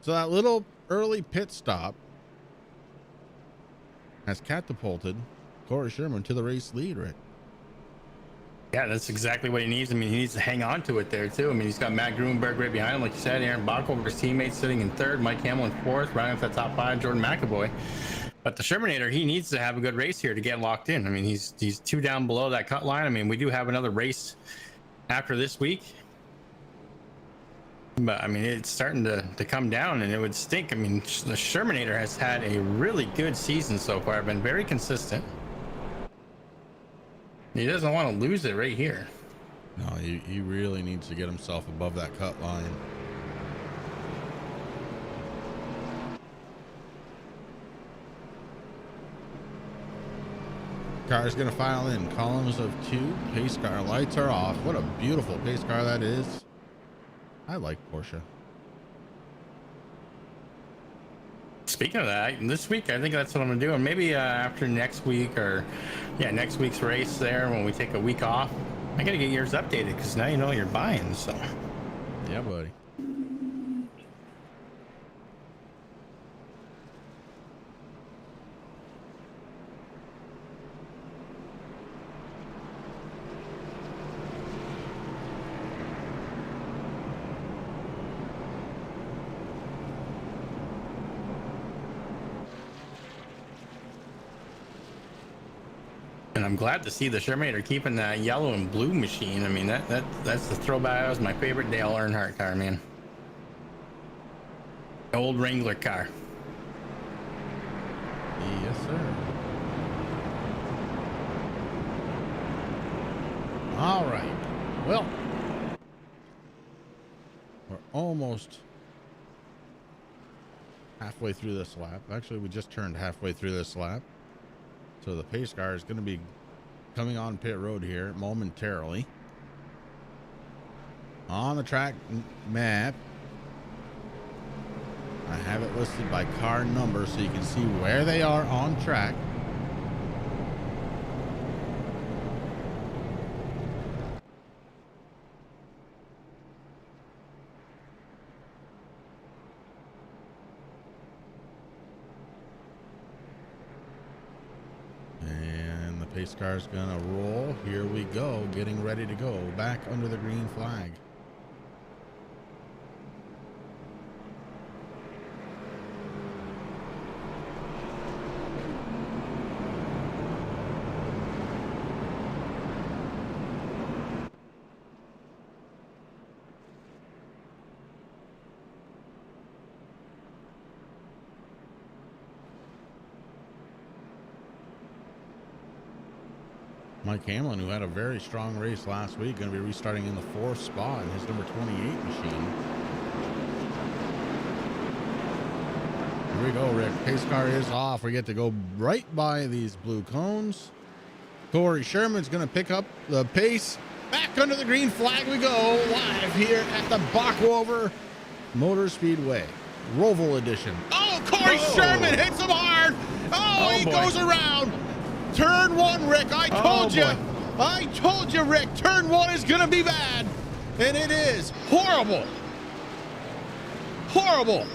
So that little early pit stop has catapulted Corey Sherman to the race lead, Rick. Yeah, that's exactly what he needs. I mean, he needs to hang on to it there, too. I mean, he's got Matt Gruenberg right behind him, like you said, Aaron Bockover, his teammates sitting in 3rd, Mike Hamlin 4th, rounding up that top 5, Jordan McAvoy. But the Shermanator, he needs to have a good race here to get locked in. I mean, he's 2 down below that cut line. I mean, we do have another race after this week. But, I mean, it's starting to come down, and it would stink. I mean, the Shermanator has had a really good season so far. Been very consistent. He doesn't want to lose it right here. No, he really needs to get himself above that cut line. Car's gonna file in columns of 2. Pace car lights are off. What a beautiful pace car that is. I like Porsche. Speaking of that, this week I think that's what I'm gonna do, and maybe after next week, or next week's race there, when we take a week off, I gotta get yours updated because now you know you're buying. So Yeah, buddy. And I'm glad to see the Shermanator keeping that yellow and blue machine. I mean, that's the throwback. That was my favorite Dale Earnhardt car, man. The old Wrangler car. Yes, sir. All right. Well, we're almost halfway through this lap. Actually, we just turned halfway through this lap. So the pace car is going to be coming on pit road here momentarily. On the track map, I have it listed by car number so you can see where they are on track. Pace car's gonna roll. Here we go, getting ready to go back under the green flag. Mike Hamlin, who had a very strong race last week, going to be restarting in the 4th spot in his number 28 machine. Here we go, Rick. Pace car is off. We get to go right by these blue cones. Corey Sherman's going to pick up the pace. Back under the green flag we go, live here at the Bockover Motor Speedway. Roval edition. Oh, Corey Sherman hits him hard. Oh, he goes around. Turn 1, Rick. I told you. I told you, Rick. Turn 1 is going to be bad. And it is. Horrible. Horrible.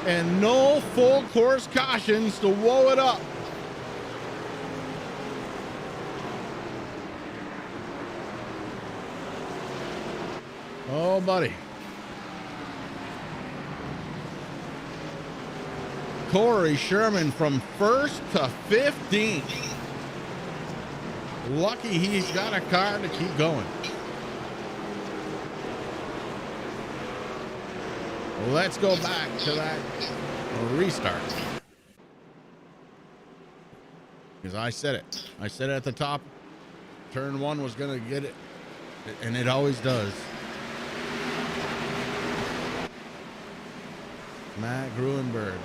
And no full course cautions to woe it up. Oh, buddy. Corey Sherman from first to 15th. Lucky he's got a car to keep going. Let's go back to that restart. Because I said it. I said it at the top. Turn one was going to get it. And it always does. Matt Gruenberg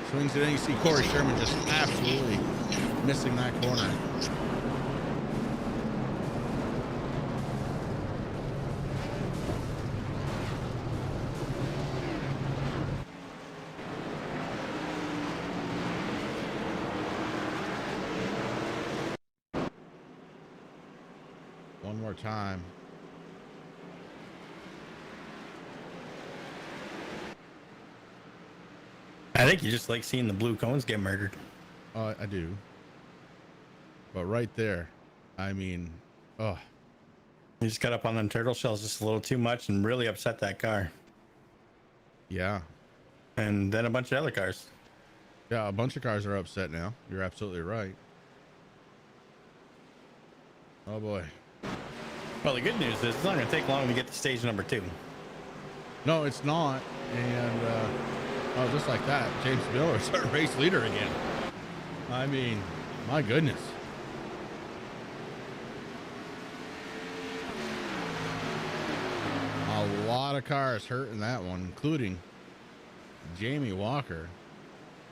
swings it in. You see Corey Sherman just absolutely missing that corner. One more time. I think you just like seeing the blue cones get murdered. I do. But right there, I mean, oh. He just got up on them turtle shells just a little too much and really upset that car. Yeah. And then a bunch of other cars. Yeah, a bunch of cars are upset now. You're absolutely right. Oh, boy. Well, the good news is it's not going to take long to get to stage number 2. No, it's not. And, oh, just like that, James Miller's our race leader again. I mean, my goodness. A lot of cars hurt in that one, including Jamie Walker,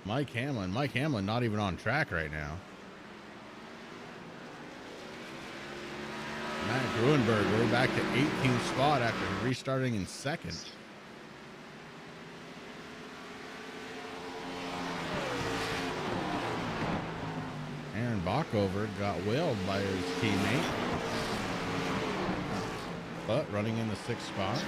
Mike Hamlin. Mike Hamlin not even on track right now. Matt Gruenberg, we're back to 18th spot after restarting in second. Aaron Bockover got whaled by his teammate, but running in the 6th spot.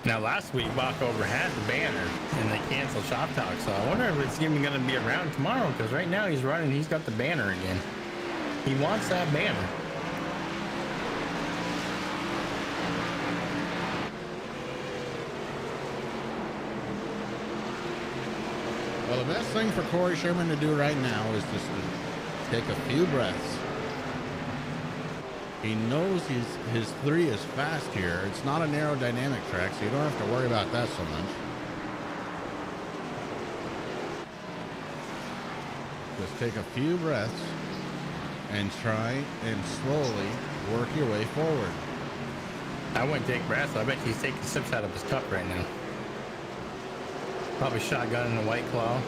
Now, last week, Bockover had the banner, and they canceled Shop Talk, so I wonder if it's even going to be around tomorrow, because right now he's running, he's got the banner again. He wants that banner. Well, the best thing for Corey Sherman to do right now is just to take a few breaths. He knows his 3 is fast here. It's not a aerodynamic track, so you don't have to worry about that so much. Just take a few breaths and try and slowly work your way forward. I wouldn't take breaths. I bet he's taking sips out of his cup right now. Probably shotgun in a White Claw.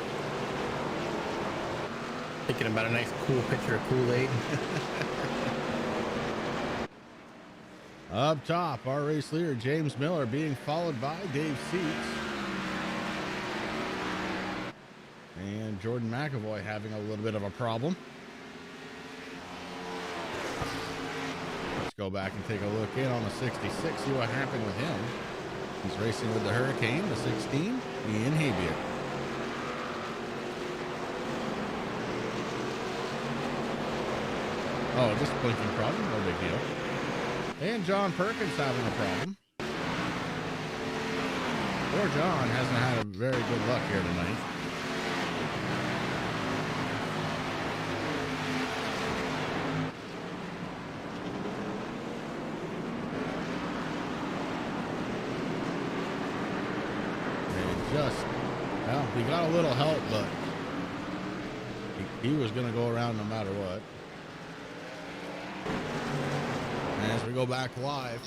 Thinking about a nice cool pitcher of Kool-Aid. Up top, our race leader, James Miller, being followed by Dave Seats. And Jordan McAvoy having a little bit of a problem. Let's go back and take a look in on the 66, see what happened with him. He's racing with the Hurricane, the 16, Ian Habiet. Oh, just a blinking problem, no big deal. And John Perkins having a problem. Poor John hasn't had a very good luck here tonight. And just, well, he got a little help, but he was going to go around no matter what. And as we go back live,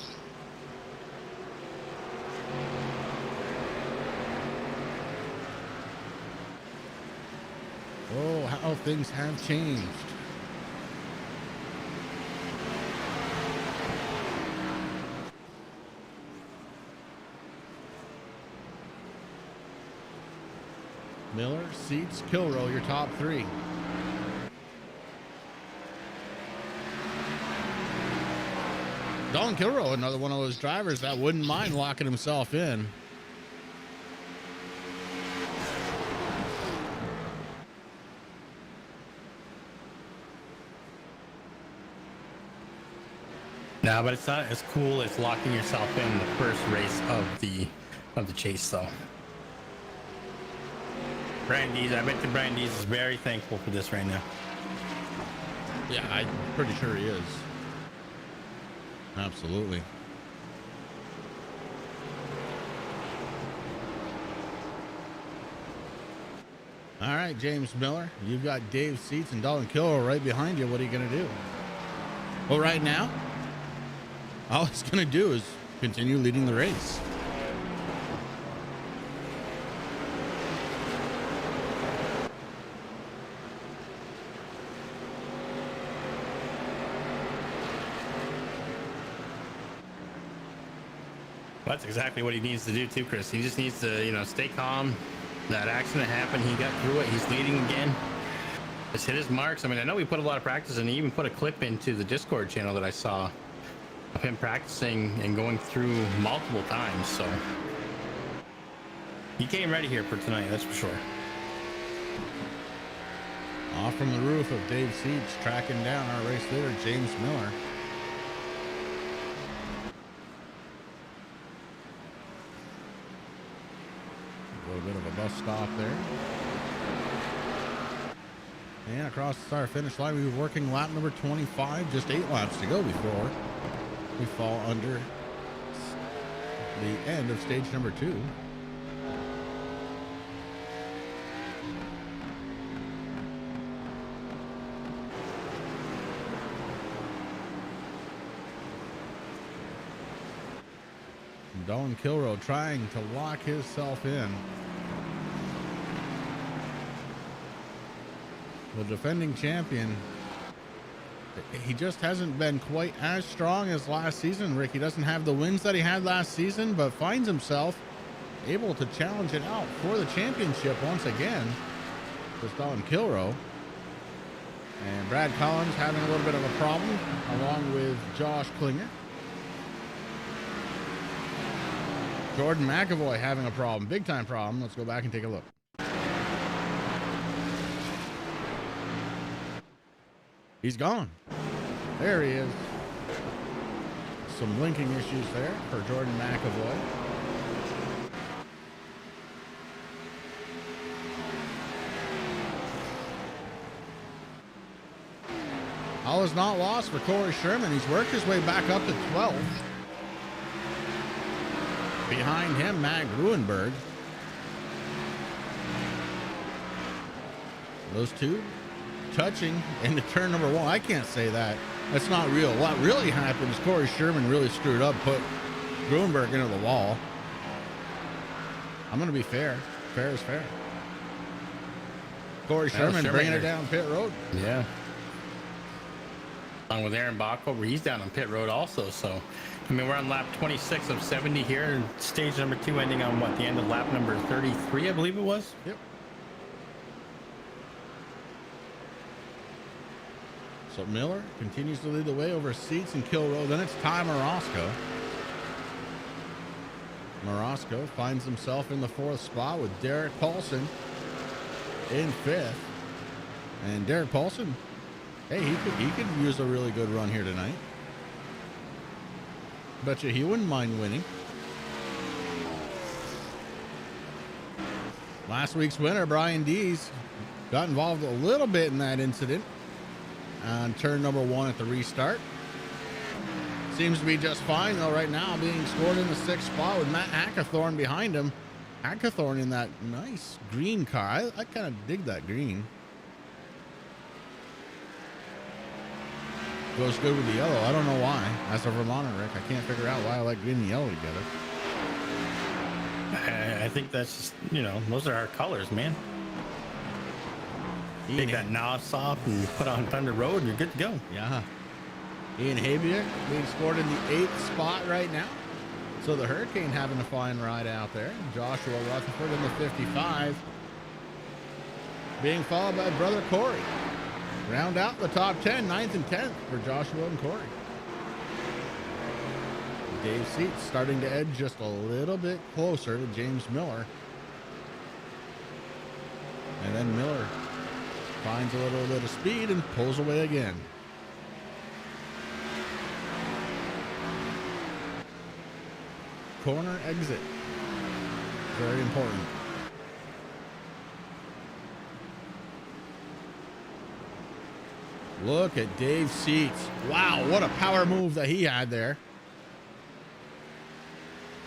oh, how things have changed. Miller, Seats, Kilrow, your top 3. Don Kilrow, another one of those drivers that wouldn't mind locking himself in. No, but it's not as cool as locking yourself in the first race of the chase, though. Brandees, I bet the Brandees is very thankful for this right now. Yeah, I'm pretty sure he is. Absolutely. All right, James Miller, you've got Dave Seats and Dalton Kilroy right behind you. What are you going to do? Well, right now, all he's going to do is continue leading the race. That's exactly what he needs to do too, Chris. He just needs to, stay calm. That accident happened. He got through it. He's leading again. Just hit his marks. I mean, I know we put a lot of practice, and he even put a clip into the Discord channel that I saw of him practicing and going through multiple times. So he came ready here for tonight, that's for sure. Off from the roof of Dave Seats, tracking down our race leader, James Miller. A little bit of a bus stop there. And across the start finish line, we were working lap number 25, just 8 laps to go before we fall under the end of stage number 2. Dalton Kilroy trying to lock himself in. The defending champion, he just hasn't been quite as strong as last season, Rick. He doesn't have the wins that he had last season, but finds himself able to challenge it out for the championship once again. This Dalton Kilroy. And Brad Collins having a little bit of a problem, along with Josh Klinger. Jordan McAvoy having a problem, big time problem. Let's go back and take a look. He's gone. There he is. Some linking issues there for Jordan McAvoy. All is not lost for Corey Sherman. He's worked his way back up to 12. Behind him, Matt Gruenberg. Those two touching into turn number 1. I can't say that. That's not real. What really happened is Corey Sherman really screwed up, put Gruenberg into the wall. I'm going to be fair. Fair is fair. Corey Sherman bringing it down pit road. Yeah. Along with Aaron Backover, he's down on pit road also. So, I mean, we're on lap 26 of 70 here, and stage number 2 ending on what, the end of lap number 33, I believe it was. Yep. So Miller continues to lead the way over Seats and Kilroy. Then it's Ty Morosco. Morosco finds himself in the 4th spot with Derek Paulson in 5th. And Derek Paulson, hey, he could use a really good run here tonight. Bet you he wouldn't mind winning. Last week's winner, Brian Dees, got involved a little bit in that incident on turn number 1 at the restart. Seems to be just fine though right now, being scored in the 6th spot with Matt Hackathorn behind him. Hackathorn in that nice green car. I kind of dig that green. Goes good with the yellow. I don't know why. As a Vermonter, Rick, I can't figure out why I like green and yellow together. I think that's just, those are our colors, man. Take that NOS off and put on Thunder Road and you're good to go. Yeah. Ian Habier being scored in the 8th spot right now. So the Hurricane having a fine ride out there. Joshua Rutherford in the 55. Being followed by brother Corey. Round out the top 10, 9th and 10th for Joshua and Corey. Dave Seats starting to edge just a little bit closer to James Miller. And then Miller finds a little bit of speed and pulls away again. corner exit. Very important. Look at Dave Seats. Wow, what a power move that he had there.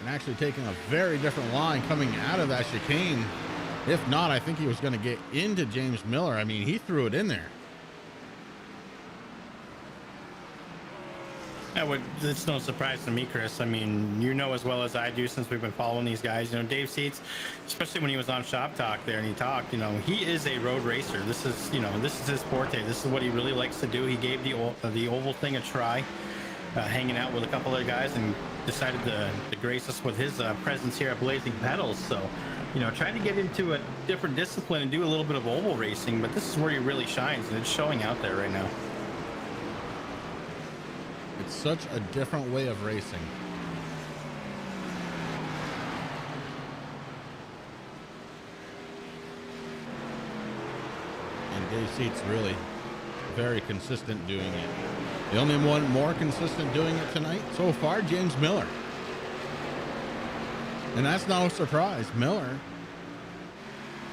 And actually taking a very different line coming out of that chicane. If not, I think he was going to get into James Miller. I mean, he threw it in there. It's no surprise to me, Chris. I mean, you know as well as I do since we've been following these guys. You know, Dave Seats, especially when he was on Shop Talk there and he talked, you know, he is a road racer. This is, you know, this is his forte. This is what he really likes to do. He gave the oval thing a try, hanging out with a couple other guys, and decided to grace us with his presence here at Blazing Pedals. So, you know, trying to get into a different discipline and do a little bit of oval racing, but this is where he really shines, and it's showing out there right now. It's such a different way of racing. And Dave Seats really very consistent doing it. The only one more consistent doing it tonight so far, James Miller. And that's no surprise. Miller,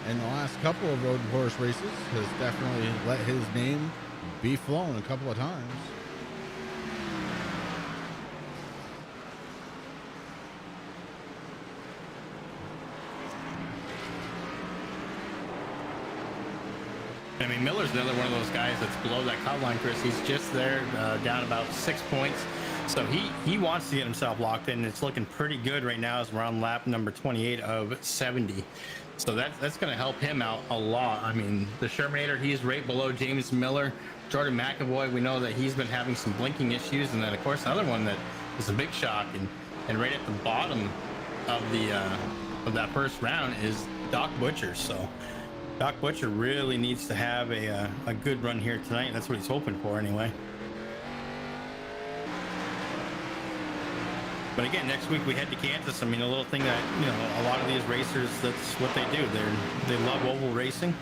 in the last couple of road course races, has definitely let his name be flown a couple of times. I mean, Miller's another one of those guys that's below that cut line, Chris. He's just there, down about 6 points. So he wants to get himself locked in. It's looking pretty good right now as we're on lap number 28 of 70. So that's going to help him out a lot. I mean, the Shermanator, he's right below James Miller. Jordan McAvoy, we know that he's been having some blinking issues. And then, of course, another one that is a big shock. And right at the bottom of that first round is Doc Butcher. So Doc Butcher really needs to have a good run here tonight. That's what he's hoping for anyway. But again, next week we head to Kansas. I mean, a little thing that, you know, a lot of these racers, that's what they do. They love oval racing.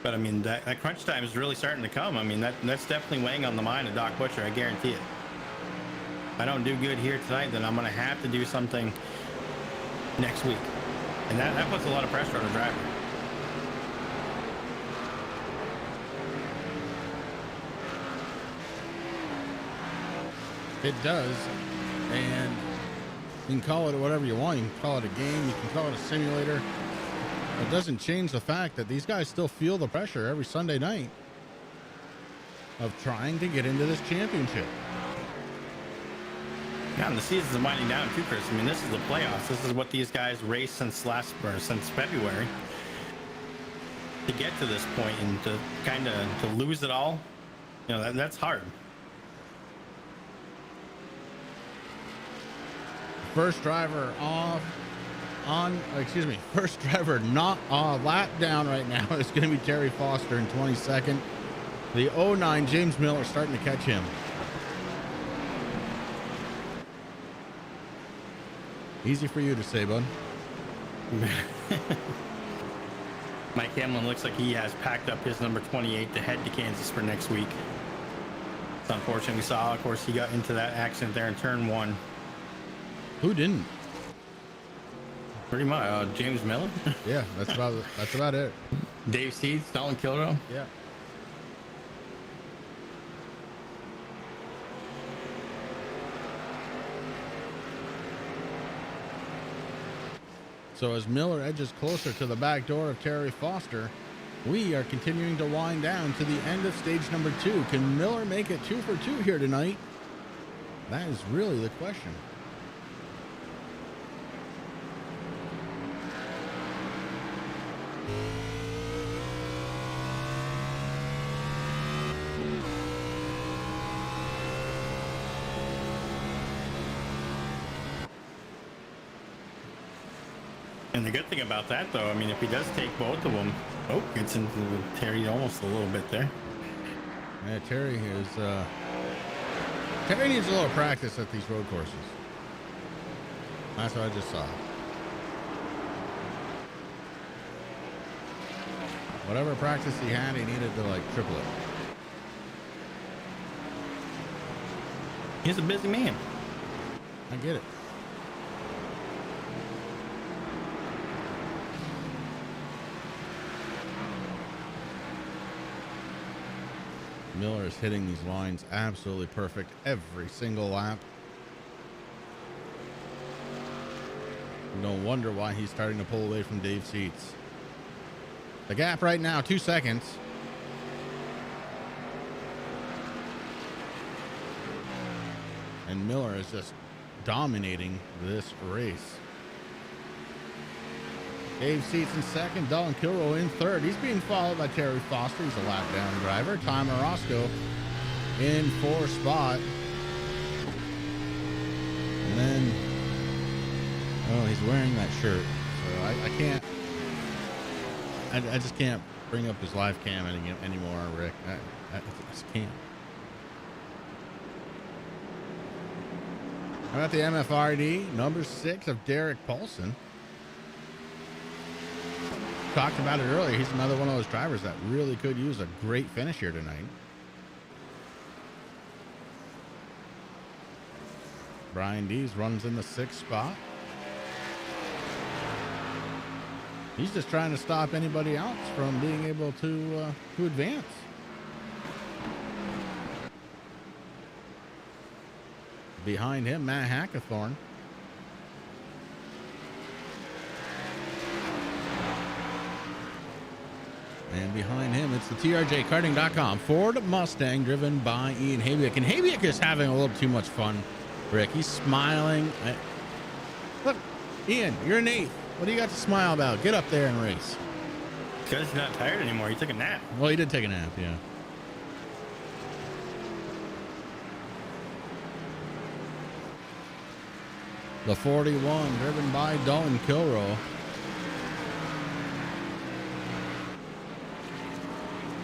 But I mean, that crunch time is really starting to come. I mean, that's definitely weighing on the mind of Doc Butcher. I guarantee it. If I don't do good here tonight, then I'm going to have to do something next week. And that puts a lot of pressure on the driver. It does. And you can call it whatever you want. You can call it a game. You can call it a simulator. It doesn't change the fact that these guys still feel the pressure every Sunday night of trying to get into this championship. Yeah, and the season's winding down too, Chris. I mean, this is the playoffs. This is what these guys raced since February to get to this point, and to kind of to lose it all. You know, that's hard. First driver first driver not lap down right now is going to be Terry Foster in 22nd. The 09 James Miller starting to catch him. Easy for you to say, bud. Mike Hamlin looks like he has packed up his number 28 to head to Kansas for next week. It's unfortunate. We saw, of course, he got into that accident there in turn 1. Who didn't? Pretty much, James Miller. Yeah, that's about it. Dave Seeds, Stalin Kilrow. Yeah. So as Miller edges closer to the back door of Terry Foster, we are continuing to wind down to the end of stage number 2. Can Miller make it 2 for 2 here tonight? That is really the question. And the good thing about that, though, I mean, if he does take both of them, gets into Terry almost a little bit there. Yeah, Terry needs a little practice at these road courses. That's what I just saw. Whatever practice he had, he needed to like triple it. He's a busy man. I get it. Miller is hitting these lines absolutely perfect every single lap. No wonder why he's starting to pull away from Dave Seats. The gap right now, 2 seconds. And Miller is just dominating this race. Dave Seats in second, Dalton Kilroy in third. He's being followed by Terry Foster. He's a lap down driver. Tom Orozco in fourth spot. And then, oh, he's wearing that shirt. So I can't, I just can't bring up his live cam anymore, Rick. I just can't. How about the MFRD, number 6 of Derek Paulson? Talked about it earlier. He's another one of those drivers that really could use a great finish here tonight. Brian Dees runs in the 6th spot. He's just trying to stop anybody else from being able to advance. Behind him, Matt Hackathorn. And behind him, it's the TRJ Karting.com Ford Mustang driven by Ian Habiak. And Habiak is having a little too much fun, Rick. He's smiling. Look, Ian, you're an 8th. What do you got to smile about? Get up there and race. Because he's not tired anymore. He took a nap. Well, he did take a nap, yeah. The 41 driven by Dalton Kilroy.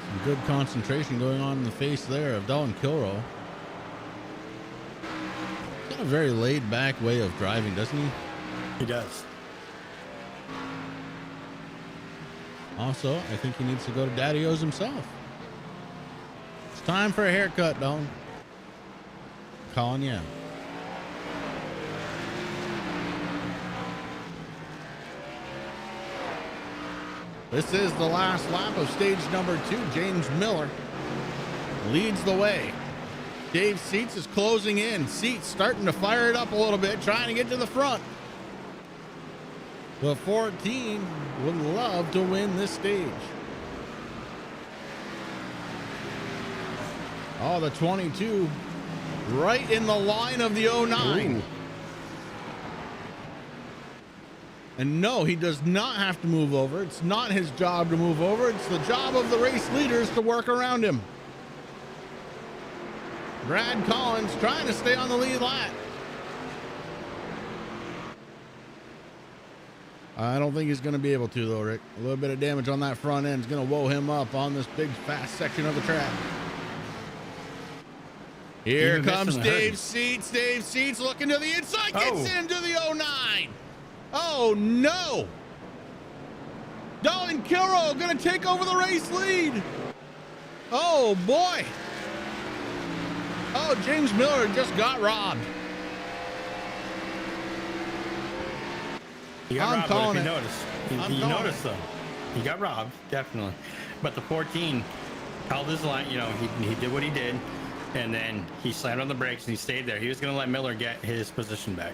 Some good concentration going on in the face there of Dalton Kilroy. He's got a very laid back way of driving, doesn't he? He does. Also, I think he needs to go to Daddy O's himself. It's time for a haircut, Dalton. Calling you out. This is the last lap of stage number 2. James Miller leads the way. Dave Seats is closing in. Seats starting to fire it up a little bit, trying to get to the front. The 14 would love to win this stage. Oh, the 22 right in the line of the 09. Ooh. And no, he does not have to move over. It's not his job to move over. It's the job of the race leaders to work around him. Brad Collins trying to stay on the lead lap. I don't think he's going to be able to, though, Rick. A little bit of damage on that front end is going to woe him up on this big, fast section of the track. Here comes Dave Seats. Dave Seats looking to the inside, gets into the 09. Oh, no. Dalton Kilroy going to take over the race lead. Oh, boy. Oh, James Miller just got robbed. He got robbed, if you noticed. You noticed, though. He got robbed, definitely. But the 14 held his line. You know, he did what he did. And then he slammed on the brakes and he stayed there. He was going to let Miller get his position back.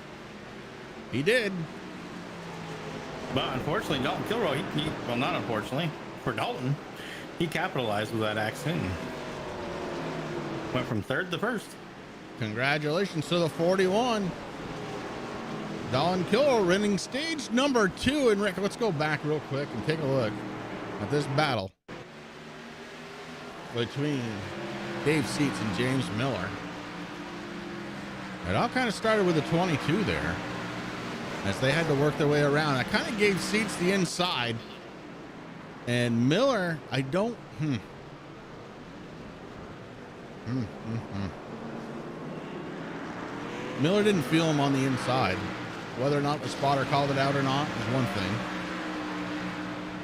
He did. But unfortunately, Dalton Kilroy, well, not unfortunately, for Dalton, he capitalized with that accident. Went from 3rd to 1st. Congratulations to the 41. Dalton Kilroy winning stage number 2. And Rick, let's go back real quick and take a look at this battle between Dave Seats and James Miller. It all kind of started with the 22 there, as they had to work their way around. I kind of gave Seats the inside, and Miller, I don't. Miller didn't feel him on the inside. Whether or not the spotter called it out or not is one thing,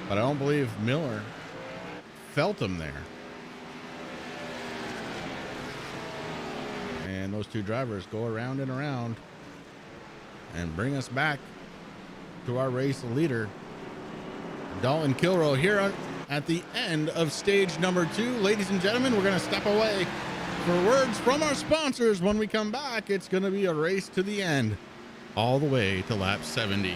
but I don't believe Miller felt him there. And those two drivers go around and around and bring us back to our race leader, Dalton Kilroe, here at the end of stage number 2. Ladies and gentlemen, we're going to step away for words from our sponsors. When we come back, it's going to be a race to the end, all the way to lap 70.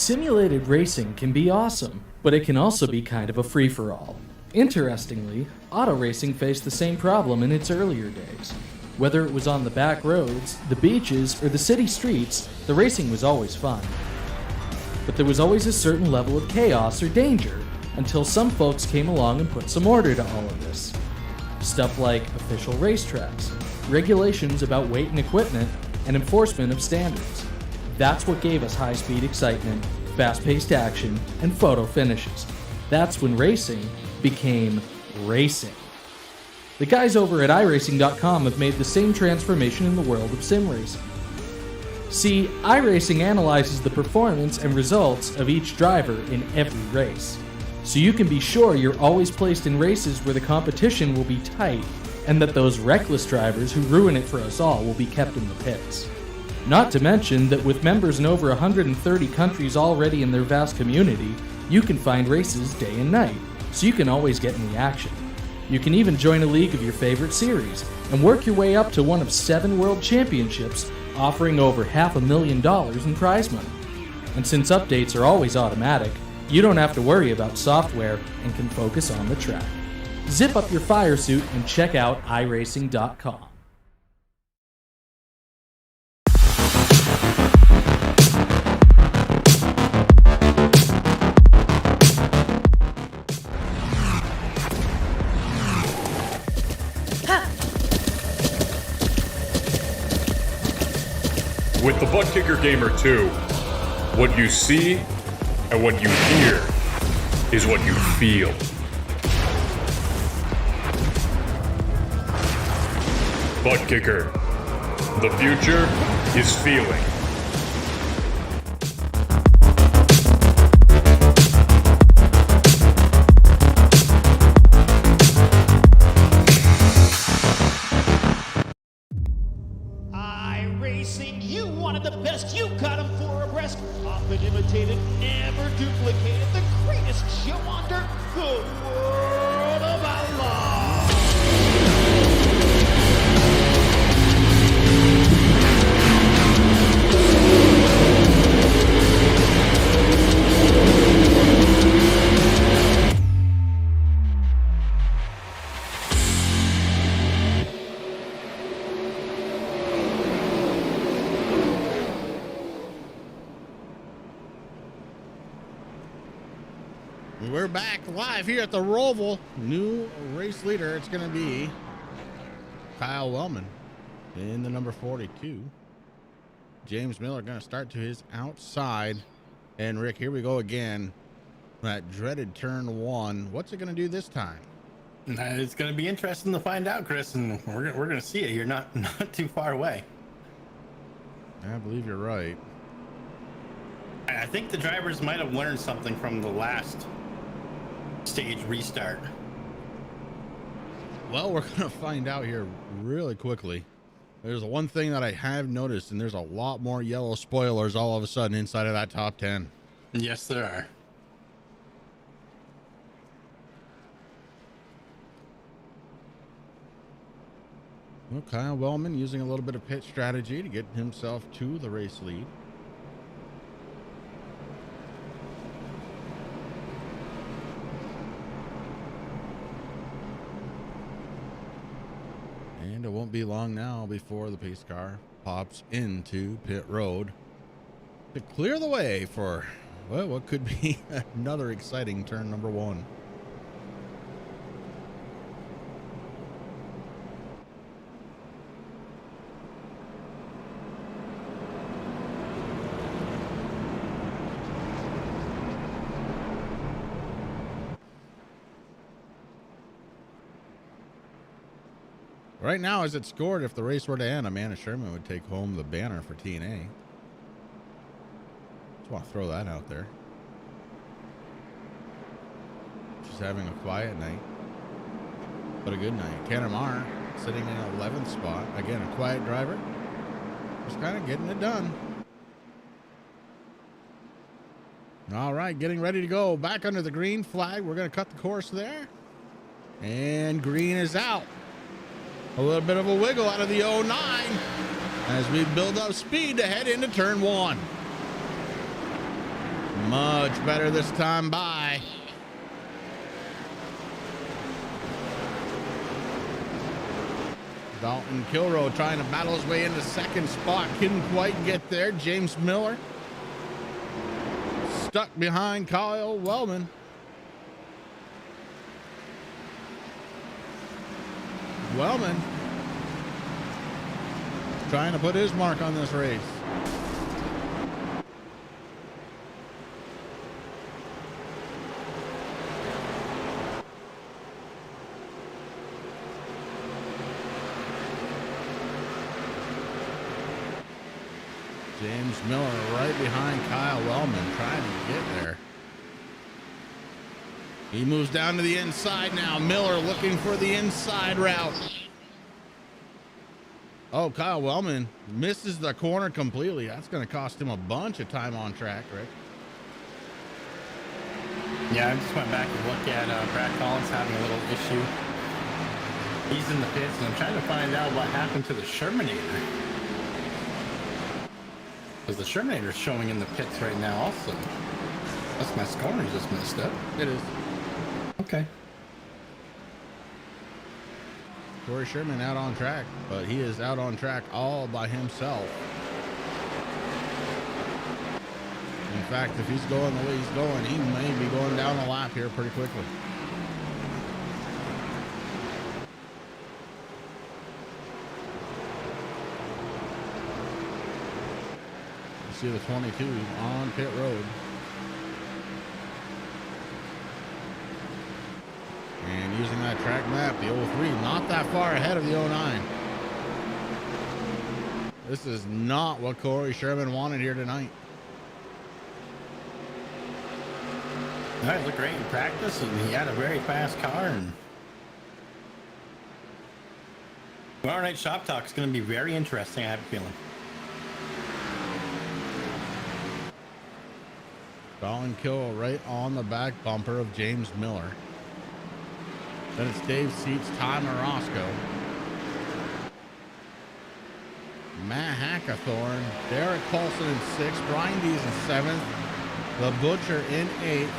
Simulated racing can be awesome, but it can also be kind of a free-for-all. Interestingly, auto racing faced the same problem in its earlier days. Whether it was on the back roads, the beaches, or the city streets, the racing was always fun. But there was always a certain level of chaos or danger, until some folks came along and put some order to all of this. Stuff like official racetracks, regulations about weight and equipment, and enforcement of standards. That's what gave us high-speed excitement, fast-paced action, and photo finishes. That's when racing became racing. The guys over at iRacing.com have made the same transformation in the world of sim racing. See, iRacing analyzes the performance and results of each driver in every race, so you can be sure you're always placed in races where the competition will be tight and that those reckless drivers who ruin it for us all will be kept in the pits. Not to mention that with members in over 130 countries already in their vast community, you can find races day and night, so you can always get in the action. You can even join a league of your favorite series and work your way up to one of 7 world championships, offering over $500,000 in prize money. And since updates are always automatic, you don't have to worry about software and can focus on the track. Zip up your fire suit and check out iRacing.com. With the Butt Kicker Gamer 2, what you see and what you hear is what you feel. Butt Kicker. The future is feeling. iRacing, you wanted the best, you got them 4 abreast. Often imitated, never duplicated. The greatest show on dirt, the world of outlaw. We're back live here at the Roval. New race leader. It's going to be Kyle Wellman in the number 42. James Miller going to start to his outside. And Rick, here we go again. That dreaded turn 1. What's it going to do this time? It's going to be interesting to find out, Chris, and we're going to see it. You're not too far away. I believe you're right. I think the drivers might have learned something from the last stage restart. Well, we're going to find out here really quickly. There's one thing that I have noticed, and there's a lot more yellow spoilers all of a sudden inside of that top 10. Yes, there are. Well, Kyle Wellman using a little bit of pit strategy to get himself to the race lead. And it won't be long now before the pace car pops into pit road to clear the way for, well, what could be another exciting turn number 1. Right now, as it's scored, if the race were to end, Amanda Sherman would take home the banner for TNA. Just want to throw that out there. She's having a quiet night, but a good night. Tanner Marr sitting in 11th spot. Again, a quiet driver. Just kind of getting it done. All right, getting ready to go. Back under the green flag. We're going to cut the course there. And green is out. A little bit of a wiggle out of the 09 as we build up speed to head into turn 1. Much better this time by. Dalton Kilroe trying to battle his way into second spot. Couldn't quite get there. James Miller stuck behind Kyle Wellman. Wellman trying to put his mark on this race. James Miller right behind Kyle Wellman trying to get there. He moves down to the inside now. Miller looking for the inside route. Oh, Kyle Wellman misses the corner completely. That's going to cost him a bunch of time on track, Rick. Yeah, I just went back and looked at Brad Collins having a little issue. He's in the pits, and I'm trying to find out what happened to the Shermanator. Because the Shermanator's showing in the pits right now also. That's my scoring just messed up. It is. Okay. Corey Sherman out on track, but he is out on track all by himself. In fact, if he's going the way he's going, he may be going down a lap here pretty quickly. You see the 22 on pit road. And using that track map, the 03, not that far ahead of the 09. This is not what Corey Sherman wanted here tonight. All right, looked great in practice, and he had a very fast car. And tomorrow night Shop Talk is going to be very interesting, I have a feeling. Colin Kill right on the back bumper of James Miller. Then it's Dave Seats, Ty Morosco, Matt Hackathorn, Derek Paulson in 6th, Brian Dees in 7th, the Butcher in 8th.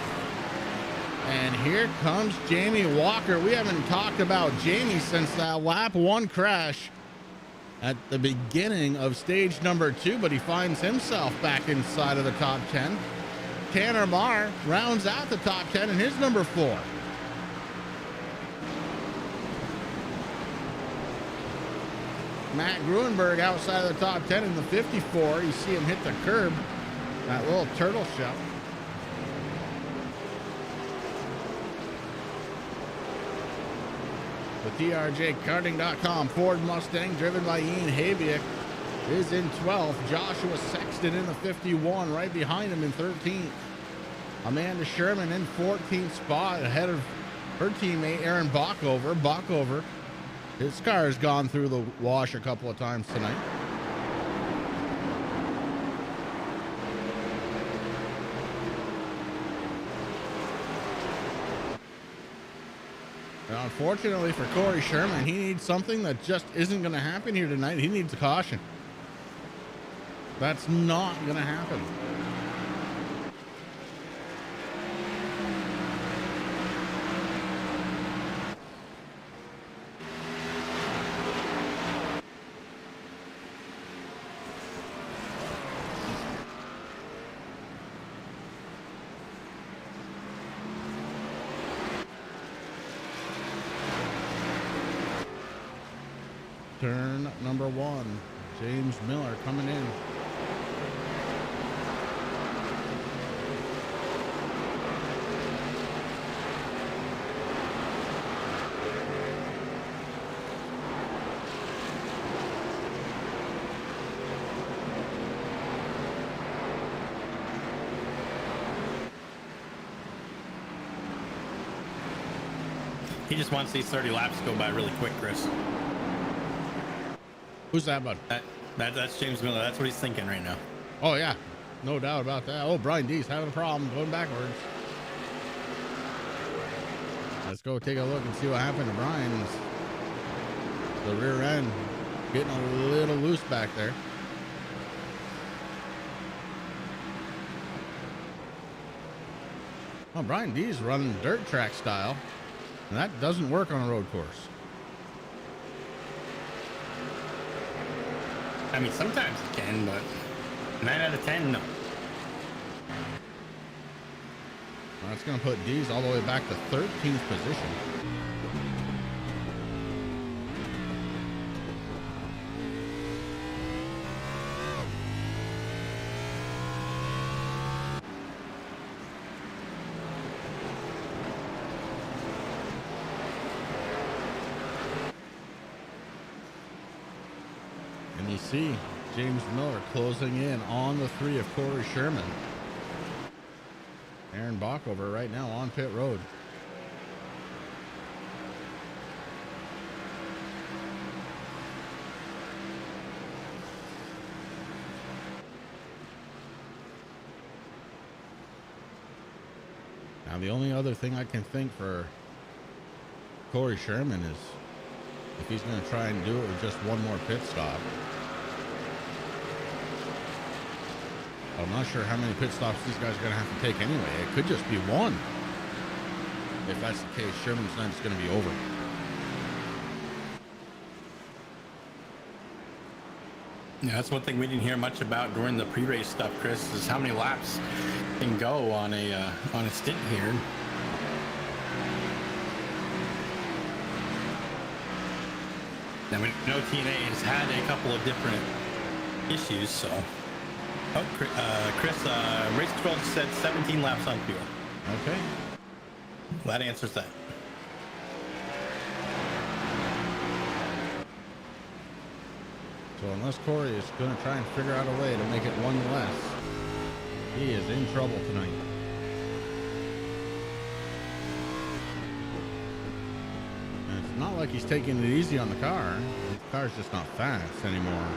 And here comes Jamie Walker. We haven't talked about Jamie since that lap 1 crash at the beginning of stage number 2, but he finds himself back inside of the top 10. Tanner Marr rounds out the top 10 in his number 4. Matt Gruenberg outside of the top 10 in the 54. You see him hit the curb. That little turtle shell. The TRJ Karting.com Ford Mustang, driven by Ian Habiak, is in 12th. Joshua Sexton in the 51, right behind him in 13th. Amanda Sherman in 14th spot, ahead of her teammate Aaron Bockover. His car has gone through the wash a couple of times tonight. Now, unfortunately for Corey Sherman, he needs something that just isn't going to happen here tonight. He needs a caution. That's not going to happen. Turn number 1, James Miller coming in. He just wants these 30 laps to go by really quick, Chris. Who's that, bud? That's James Miller. That's what he's thinking right now. Oh, yeah. No doubt about that. Oh, Brian Dees having a problem going backwards. Let's go take a look and see what happened to Brian's. The rear end getting a little loose back there. Well, Brian Dees running dirt track style, and that doesn't work on a road course. I mean, sometimes it can, but 9 out of 10, no. Well, that's going to put Dees all the way back to 13th position. And you see James Miller closing in on the 3 of Corey Sherman. Aaron Bockover right now on pit road. Now, the only other thing I can think for Corey Sherman is if he's going to try and do it with just one more pit stop. I'm not sure how many pit stops these guys are going to have to take anyway. It could just be one. If that's the case, Sherman's night's going to be over. Yeah, that's one thing we didn't hear much about during the pre-race stuff, Chris, is how many laps can go on a stint here. Now we know TNA has had a couple of different issues, so. Oh, Chris, race control said 17 laps on fuel. Okay. Well, that answers that. So unless Corey is going to try and figure out a way to make it one less, he is in trouble tonight. And it's not like he's taking it easy on the car. The car's just not fast anymore.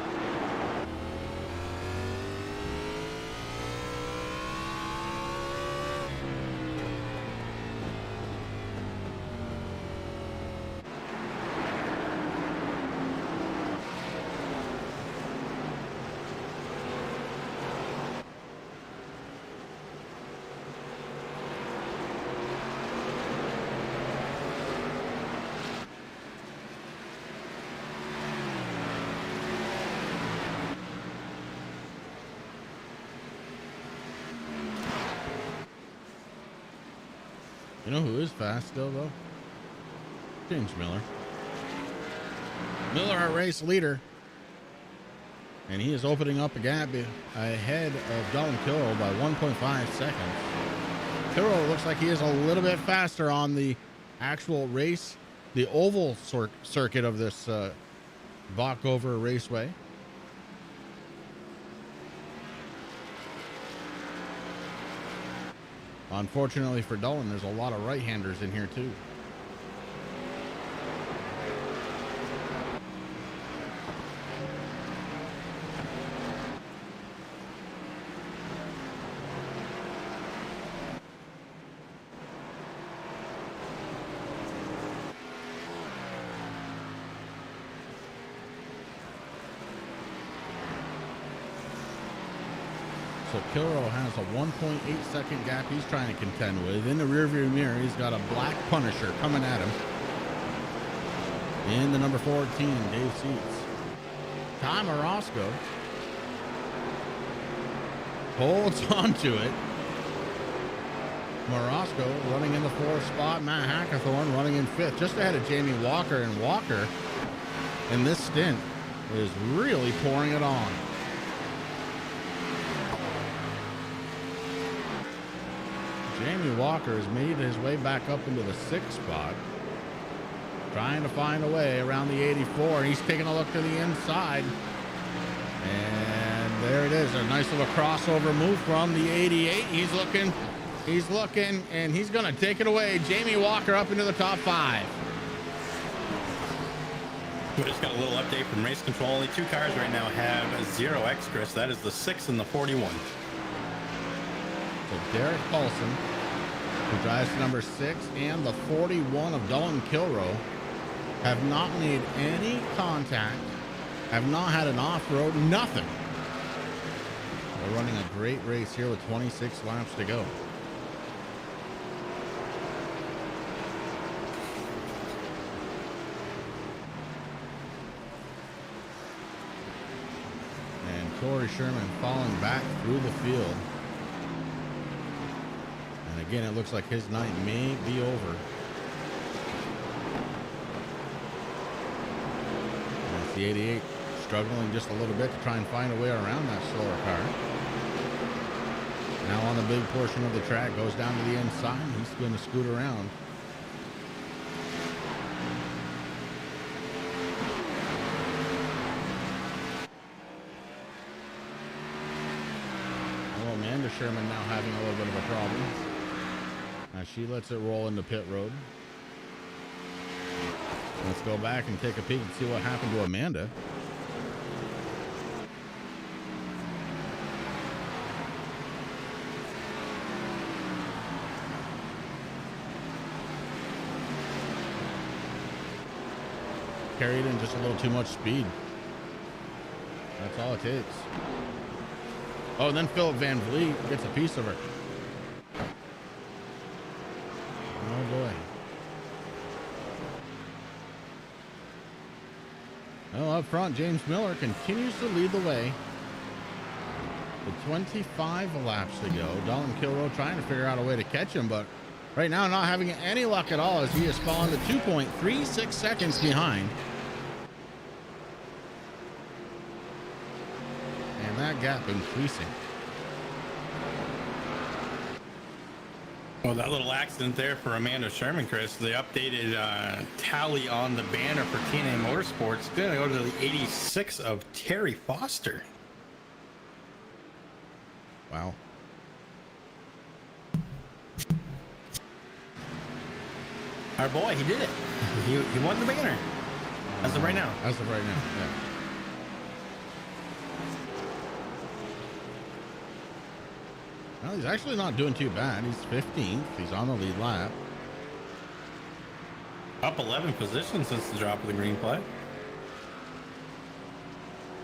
You know who is fast still, though? James Miller. Miller, our race leader. And he is opening up a gap ahead of Dylan Kilrow by 1.5 seconds. Kilrow looks like he is a little bit faster on the actual race, the oval circuit of this Vancouver Raceway. Unfortunately for Dolan, there's a lot of right-handers in here too. So Kilrow has a 1.8 second gap he's trying to contend with. In the rearview mirror, he's got a black Punisher coming at him. In the number 14, Dave Seats. Ty Morosco holds on to it. Morosco running in the 4th spot. Matt Hackathorn running in 5th, just ahead of Jamie Walker. And Walker in this stint is really pouring it on. Jamie Walker has made his way back up into the 6th spot, trying to find a way around the 84. He's taking a look to the inside, and there it is, a nice little crossover move from the 88. He's looking, and he's going to take it away. Jamie Walker up into the top 5. We just got a little update from race control. Only 2 cars right now have a 0X, Chris. That is the 6 and the 41. So Derek Paulson, who drives number 6, and the 41 of Dylan Kilrow have not made any contact, have not had an off-road, nothing. They're running a great race here with 26 laps to go. And Corey Sherman falling back through the field. Again, it looks like his night may be over. That's the 88 struggling just a little bit to try and find a way around that slower car. Now on the big portion of the track, goes down to the inside. He's going to scoot around. Sherman now having a little bit of a problem as she lets it roll into pit road. Let's go back and take a peek and see what happened to Amanda. Carried in just a little too much speed. That's all it takes. Oh, and then Philip Van Vliet gets a piece of her. Oh boy. Well, up front, James Miller continues to lead the way. With 25 laps to go. Dalton Kilroe trying to figure out a way to catch him, but right now not having any luck at all as he is falling to 2.36 seconds behind. And that gap increasing. Well, that little accident there for Amanda Sherman, Chris, the updated tally on the banner for TNA Motorsports, going to go to the 86 of Terry Foster. Wow. Our boy, he did it. He won the banner. As of right now. As of right now, yeah. Well, he's actually not doing too bad. He's 15th. He's on the lead lap. Up 11 positions since the drop of the green flag.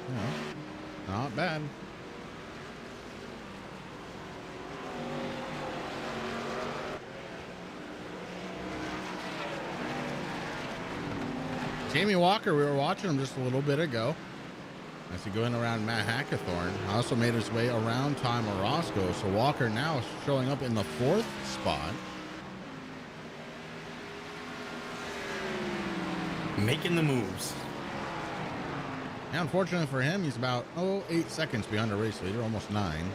Yeah, not bad. Jamie Walker, we were watching him just a little bit ago as he going around Matt Hackathorn. Also made his way around Tom Orozco. So Walker now showing up in the 4th spot. Making the moves. And unfortunately for him, he's about 8 seconds behind the race leader, almost 9.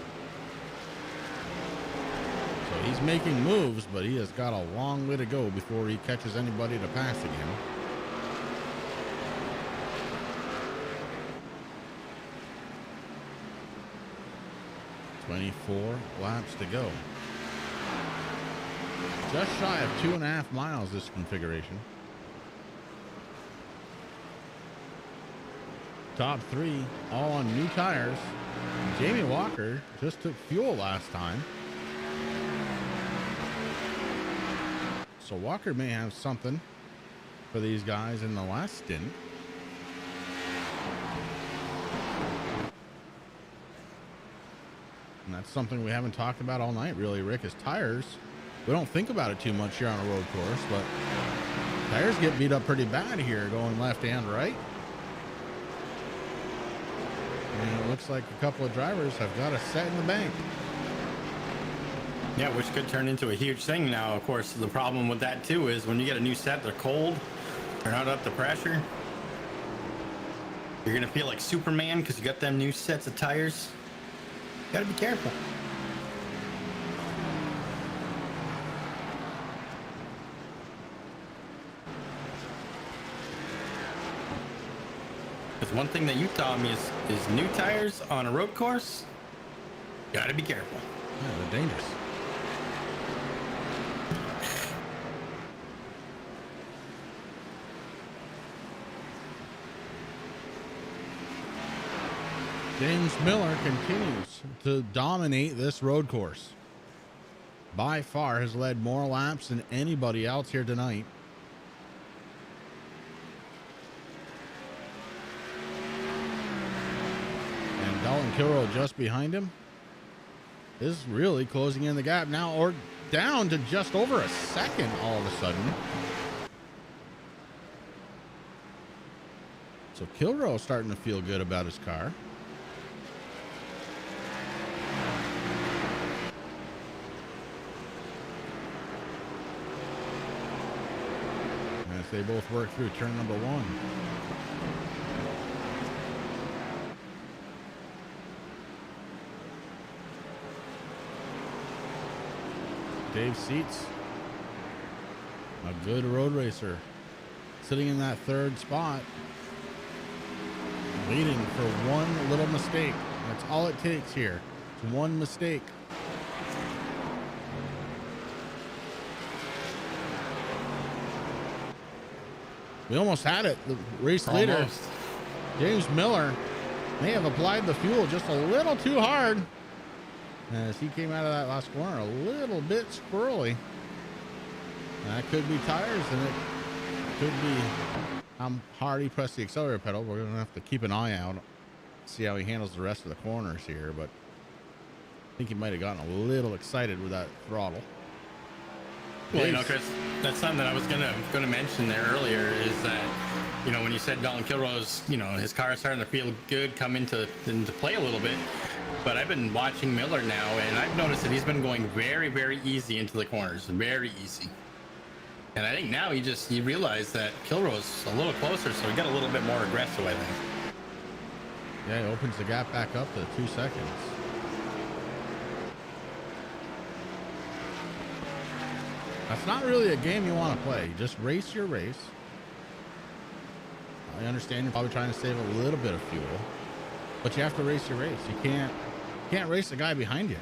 So he's making moves, but he has got a long way to go before he catches anybody to pass again. 24 laps to go. Just shy of 2.5 miles this configuration. Top 3 all on new tires. Jamie Walker just took fuel last time. So Walker may have something for these guys in the last stint. And that's something we haven't talked about all night, really, Rick, is tires. We don't think about it too much here on a road course, but tires get beat up pretty bad here going left and right. And it looks like a couple of drivers have got a set in the bank. Yeah, which could turn into a huge thing now. Of course, the problem with that, too, is when you get a new set, they're cold. They're not up to pressure. You're going to feel like Superman because you got them new sets of tires. Gotta be careful. Because one thing that you taught me is new tires on a road course, gotta be careful. Yeah, they're dangerous. James Miller continues to dominate this road course. By far has led more laps than anybody else here tonight. And Dalton Kilroe just behind him is really closing in the gap now, or down to just over a second all of a sudden. So Kilroe starting to feel good about his car. They both work through turn number 1. Dave Seats, a good road racer, sitting in that 3rd spot, waiting for one little mistake. That's all it takes here. It's one mistake. We almost had it. The race leader, Almost. James Miller, may have applied the fuel just a little too hard as he came out of that last corner a little bit squirrely. That could be tires, and it could be how hard he pressed the accelerator pedal. We're going to have to keep an eye out, see how he handles the rest of the corners here, but I think he might have gotten a little excited with that throttle. Well, you know, Chris, that's something that I was gonna mention there earlier is that, you know, when you said Dalton Kilroe's, you know, his car is starting to feel good, come into play a little bit, but I've been watching Miller now, and I've noticed that he's been going very, very easy into the corners, very easy. And I think now he realized that Kilroe's a little closer, so he got a little bit more aggressive, I think. Yeah, he opens the gap back up to 2 seconds. That's not really a game you want to play. You just race your race. I understand you're probably trying to save a little bit of fuel, but you have to race your race. You can't race the guy behind you.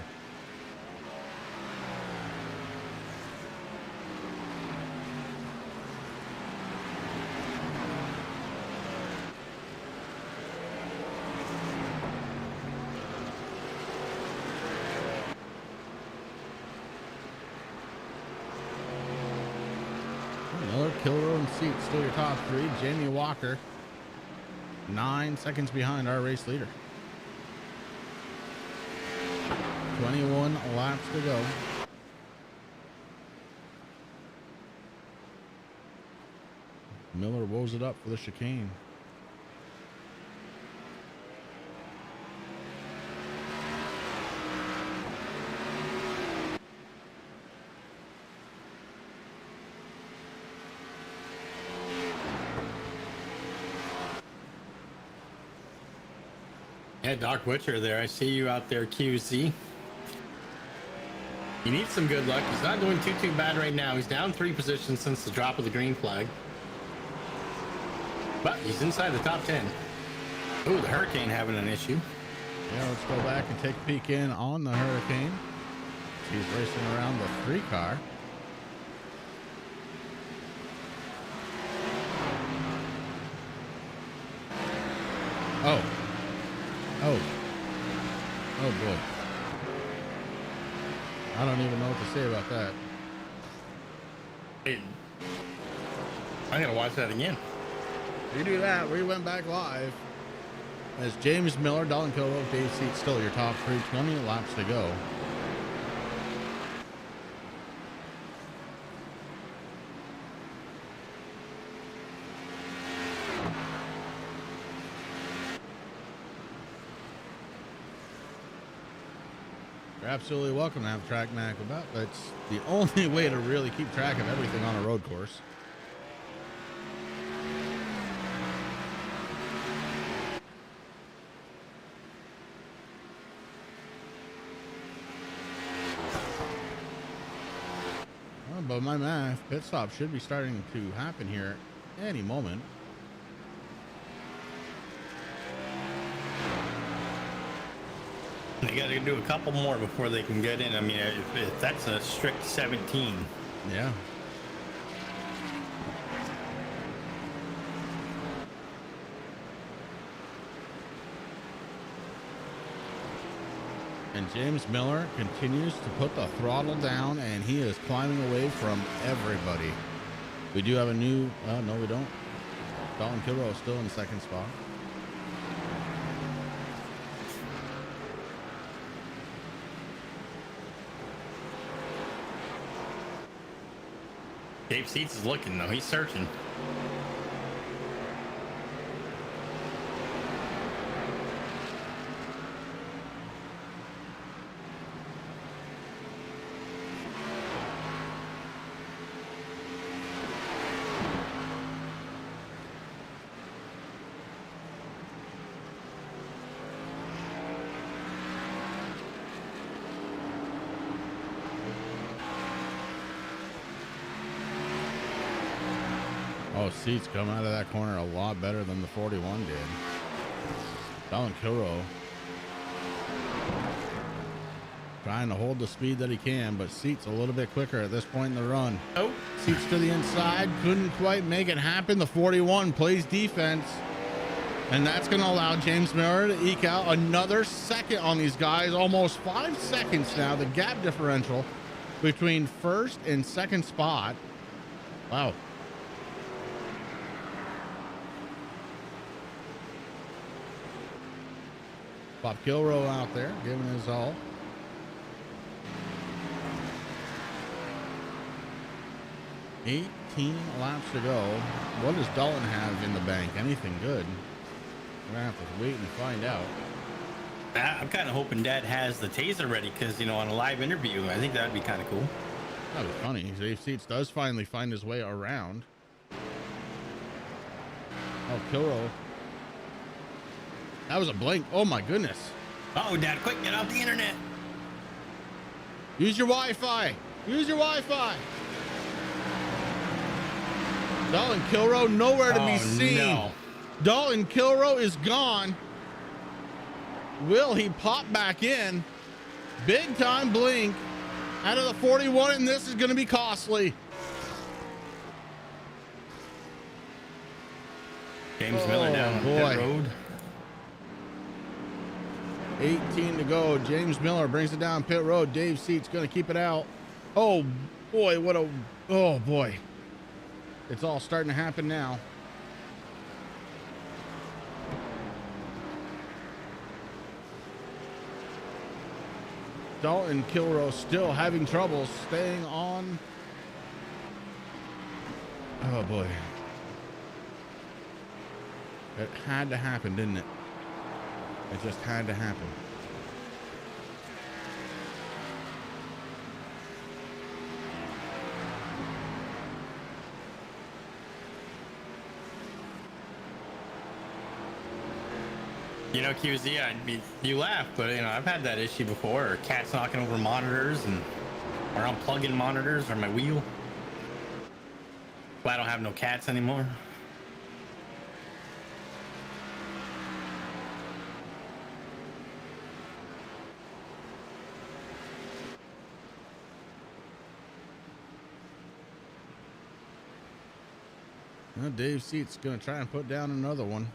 Miller, Kilroe, and Seat still your top three. Jamie Walker, 9 seconds behind our race leader. 21 laps to go. Miller woes it up for the chicane. Yeah, Doc Butcher there. I see you out there, QZ. He needs some good luck. He's not doing too bad right now. He's down 3 positions since the drop of the green flag. But he's inside the top 10. Ooh, the Hurricane having an issue. Yeah, let's go back and take a peek in on the Hurricane. He's racing around the 3 car. Oh boy. I don't even know what to say about that. Hey, I gotta watch that again. You do that, we went back live. As James Miller, Dalton Kilroe, Dave Seat still your top three, 20 laps to go. You're absolutely welcome to have track Mac about. That's the only way to really keep track of everything on a road course. Well, but my math, pit stop should be starting to happen here any moment. They got to do a couple more before they can get in. I mean, if that's a strict 17. Yeah. And James Miller continues to put the throttle down, and he is climbing away from everybody. We do have a new, no we don't. Dalton Kilroe is still in the second spot. Gabe Seats is looking, though. He's searching. Oh, Seats come out of that corner a lot better than the 41 did. Dalton Kilroe trying to hold the speed that he can, but Seats a little bit quicker at this point in the run. Oh, Seats to the inside, couldn't quite make it happen. The 41 plays defense, and that's going to allow James Miller to eke out another second on these guys. Almost 5 seconds now, the gap differential between first and second spot. Wow. Bob Kilrow out there giving his all. $18 laps to go. What does Dalton have in the bank? Anything good? We're gonna have to wait and find out. I'm kind of hoping Dad has the taser ready because, you know, on a live interview, I think that'd be kind of cool. That'd be funny. Dave Seats does finally find his way around. Oh, Kilrow. That was a blink. Oh my goodness. Oh, Dad, quick, get off the internet. Use your Wi-Fi. Use your Wi-Fi. Dalton Kilrow nowhere to be seen. No. Dalton Kilrow is gone. Will he pop back in? Big time blink out of the 41, and this is going to be costly. James Miller down on boy. pit road. 18 to go. James Miller brings it down pit road. Dave Seats going to keep it out. Oh boy, oh boy. It's all starting to happen now. Dalton Kilrow still having trouble staying on. Oh boy. It had to happen, didn't it? It just had to happen. You know, QZ, I mean, you laugh, but, you know, I've had that issue before, or cats knocking over monitors and or unplugging monitors or my wheel. But I don't have no cats anymore. Well, Dave Seats going to try and put down another one.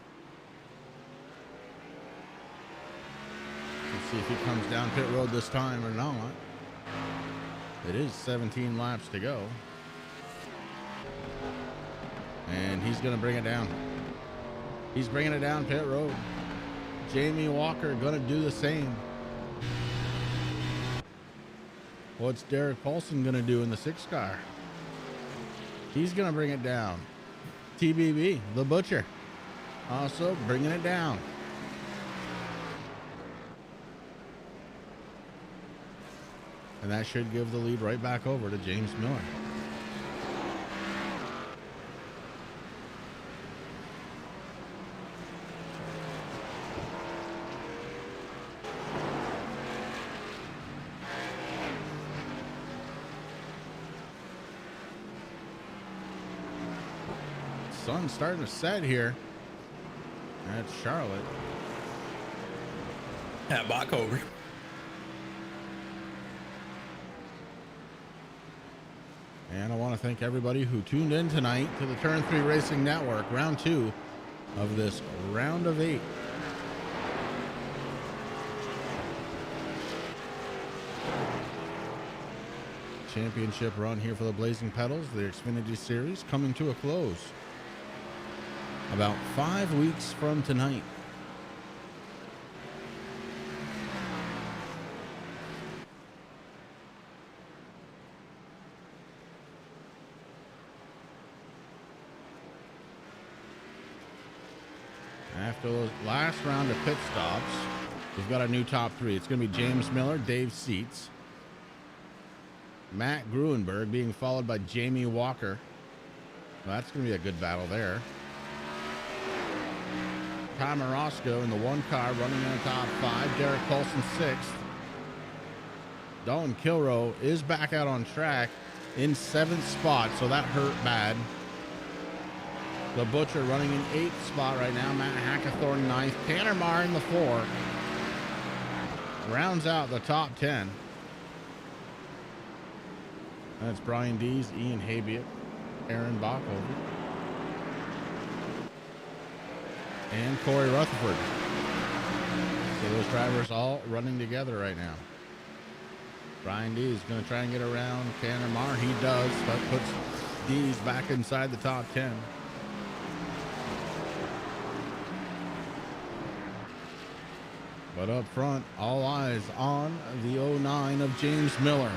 Let's see if he comes down pit road this time or not. It is 17 laps to go. And he's going to bring it down. He's bringing it down pit road. Jamie Walker going to do the same. What's Derek Paulson going to do in the 6 car? He's going to bring it down. TBB, the Butcher, also bringing it down. And that should give the lead right back over to James Miller. Sun's starting to set here at Charlotte. Yeah, Bach over. And I want to thank everybody who tuned in tonight to the Turn 3 Racing Network, round 2 of this round of 8. Championship run here for the Blazing Pedals, the Xfinity Series, coming to a close about 5 weeks from tonight. After the last round of pit stops, we've got a new top 3. It's going to be James Miller, Dave Seats, Matt Gruenberg being followed by Jamie Walker. Well, that's going to be a good battle there. Ty Morosco in the 1 car running in the top 5. Derek Paulson 6th. Dalton Kilrow is back out on track in 7th spot, so that hurt bad. The Butcher running in 8th spot right now. Matt Hackathorn 9th. Tanner Marr in the 4. Rounds out the top 10. That's Brian Dees, Ian Habiet, Aaron Bockover, and Corey Rutherford. So those drivers all running together right now. Brian Dees going to try and get around Tanner Marr. He does. That puts Dees back inside the top 10. But up front, all eyes on the 09 of James Miller.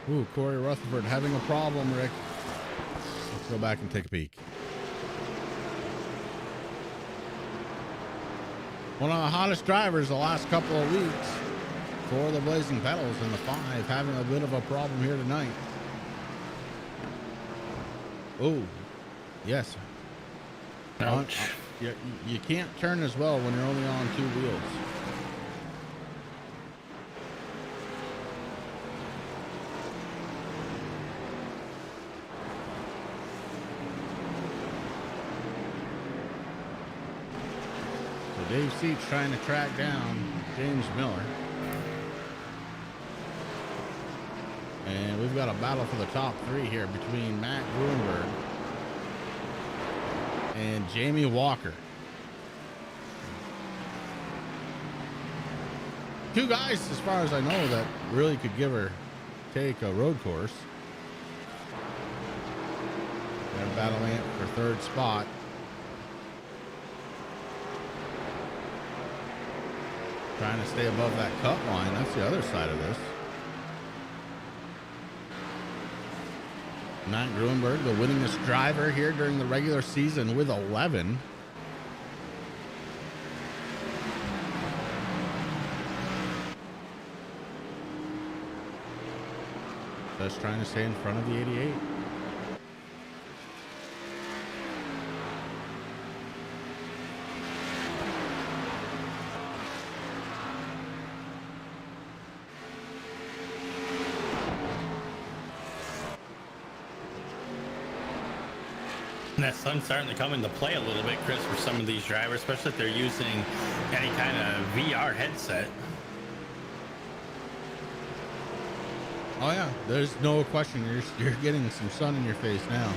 Ooh, Corey Rutherford having a problem, Rick. Let's go back and take a peek. One of the hottest drivers the last couple of weeks for the Blazing Pedals in the 5, having a bit of a problem here tonight. Oh, yes. Ouch. You can't turn as well when you're only on 2 wheels. Dave Seats trying to track down James Miller. And we've got a battle for the top 3 here between Matt Gruenberg and Jamie Walker. 2 guys, as far as I know, that really could give or take a road course. They're battling it for 3rd spot. Trying to stay above that cut line. That's the other side of this. Matt Gruenberg, the winningest driver here during the regular season with 11. Just trying to stay in front of the 88. And that sun's starting to come into play a little bit, Chris, for some of these drivers, especially if they're using any kind of VR headset. Oh yeah, there's no question. You're getting some sun in your face now.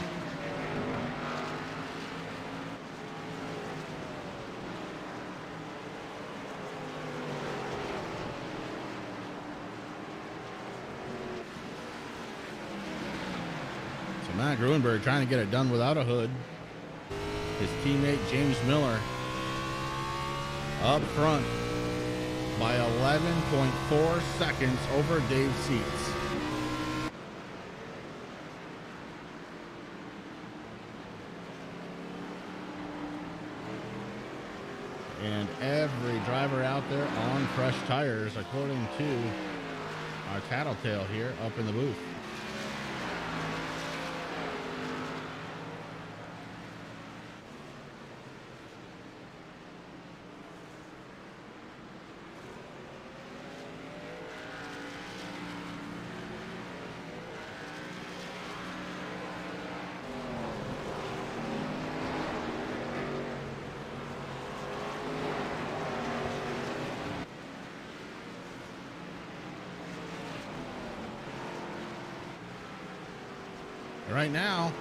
Matt Gruenberg trying to get it done without a hood. His teammate James Miller up front by 11.4 seconds over Dave Seats. And every driver out there on fresh tires, according to our tattletale here up in the booth. Right now,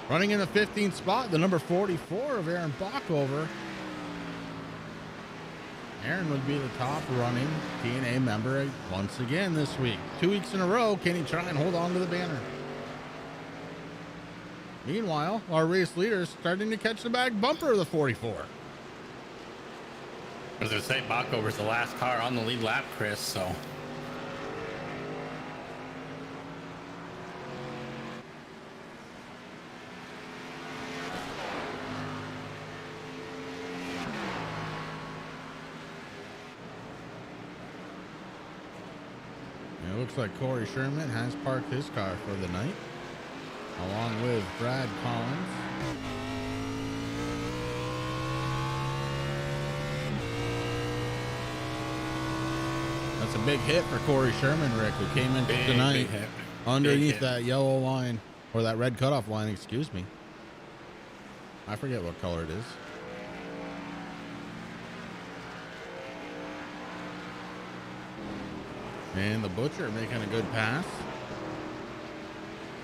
running in the 15th spot, the number 44 of Aaron Bockover. Aaron would be the top running TNA member once again this week. 2 weeks in a row, can he try and hold on to the banner? Meanwhile, our race leader is starting to catch the back bumper of the 44. As I say, Bockover's the last car on the lead lap, Chris, so... It looks like Corey Sherman has parked his car for the night, along with Brad Collins. That's That's a big hit for Corey Sherman, Rick, who came into Big, tonight big hit. underneath Big hit. that yellow line, or that red cutoff line, excuse me. I forget what color it is. And the Butcher making a good pass.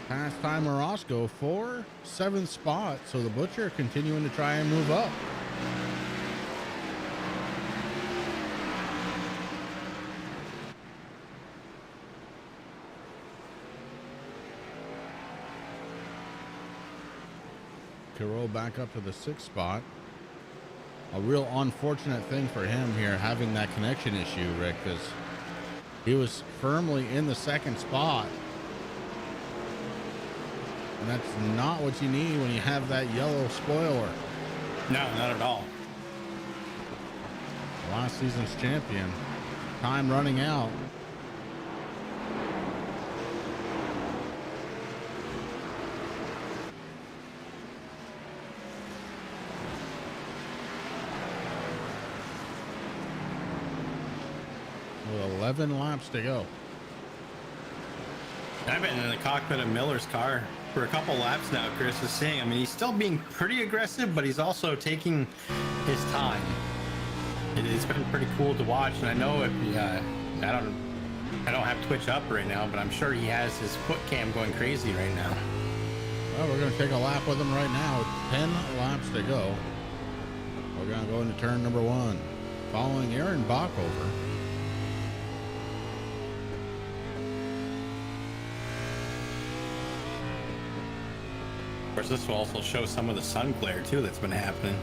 Pass time Orozco for 7th spot. So the Butcher continuing to try and move up. Carroll back up to the 6th spot. A real unfortunate thing for him here, having that connection issue, Rick, because he was firmly in the 2nd spot. And that's not what you need when you have that yellow spoiler. No, not at all. Last season's champion. Time running out. With 11 laps to go. I've been in the cockpit of Miller's car for a couple laps now. Chris is saying, I mean, he's still being pretty aggressive, but he's also taking his time. It's been pretty cool to watch, and I know if I don't have Twitch up right now, but I'm sure he has his foot cam going crazy right now. Well, we're going to take a lap with him right now with 10 laps to go. We're going to go into turn number 1, following Aaron Bach over. Of course, this will also show some of the sun glare too that's been happening.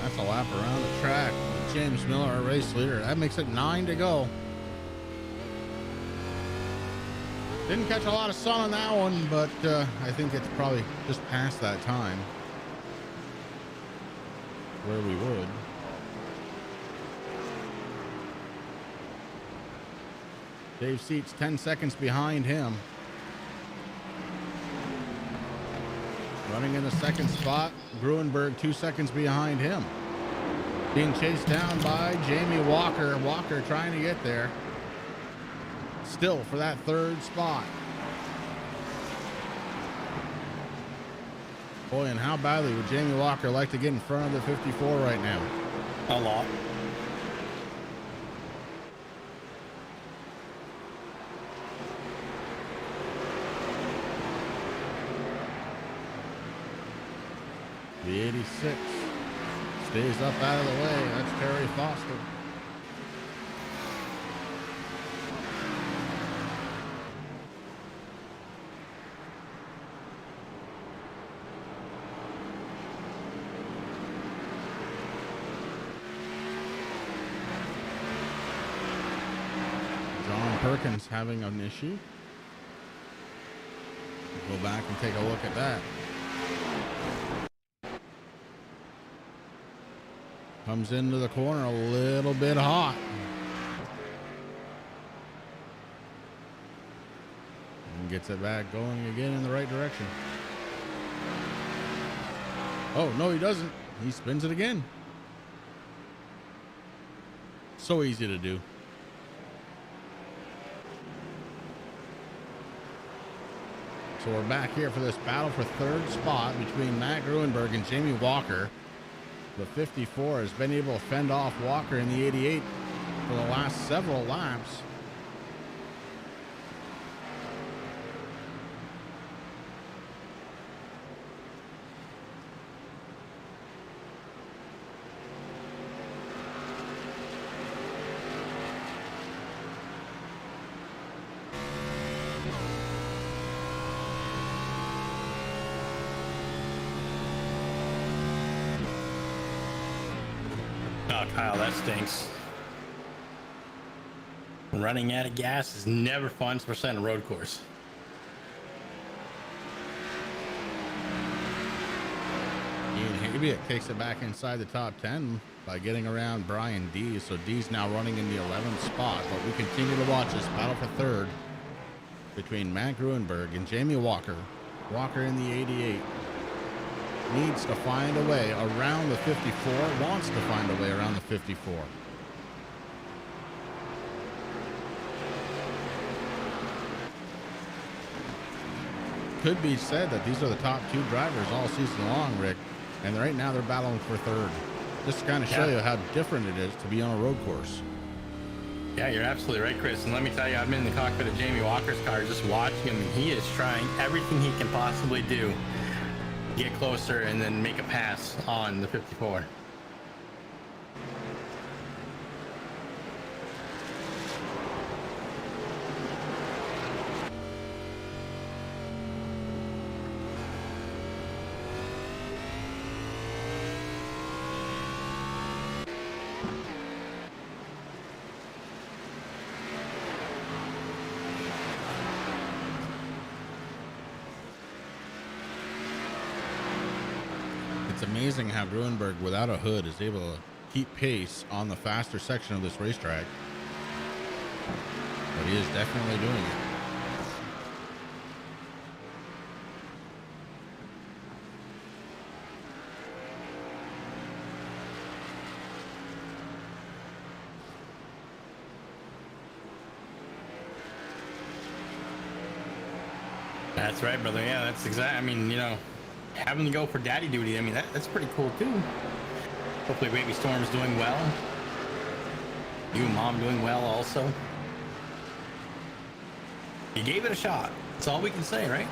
That's a lap around the track. James Miller, our race leader. That makes it 9 to go. Didn't catch a lot of sun on that one, but I think it's probably just past that time where we would. Dave Seats 10 seconds behind him. Running in the 2nd spot, Gruenberg 2 seconds behind him. Being chased down by Jamie Walker. Walker trying to get there. Still for that 3rd spot. Boy, and how badly would Jamie Walker like to get in front of the 54 right now? A lot. The 86 stays up out of the way. That's Terry Foster. John Perkins having an issue. Go back and take a look at that. Comes into the corner a little bit hot. And gets it back going again in the right direction. Oh, no, he doesn't. He spins it again. So easy to do. So we're back here for this battle for 3rd spot between Matt Gruenberg and Jamie Walker. The 54 has been able to fend off Walker in the 88 for the last several laps. Oh, Kyle, that stinks. Running out of gas is never fun, especially on a road course. Ian Habiet takes it back inside the top 10 by getting around Brian D. So D's now running in the 11th spot, but we continue to watch this battle for third between Matt Gruenberg and Jamie Walker. Walker in the 88 needs to find a way around the 54, wants to find a way around the 54. Could be said that these are the top two drivers all season long, Rick, and right now they're battling for third. Just to kind of show you how different it is to be on a road course. Yeah, you're absolutely right, Chris. And let me tell you, I've been in the cockpit of Jamie Walker's car just watching him. He is trying everything he can possibly do to get closer and then make a pass on the 54. It's amazing how Gruenberg, without a hood, is able to keep pace on the faster section of this racetrack. But he is definitely doing it. That's right, brother. Yeah, that's exact. I mean, you know, having to go for daddy duty, I mean, that's pretty cool too. Hopefully baby Storm's doing well. You and mom doing well also. You gave it a shot. That's all we can say, right?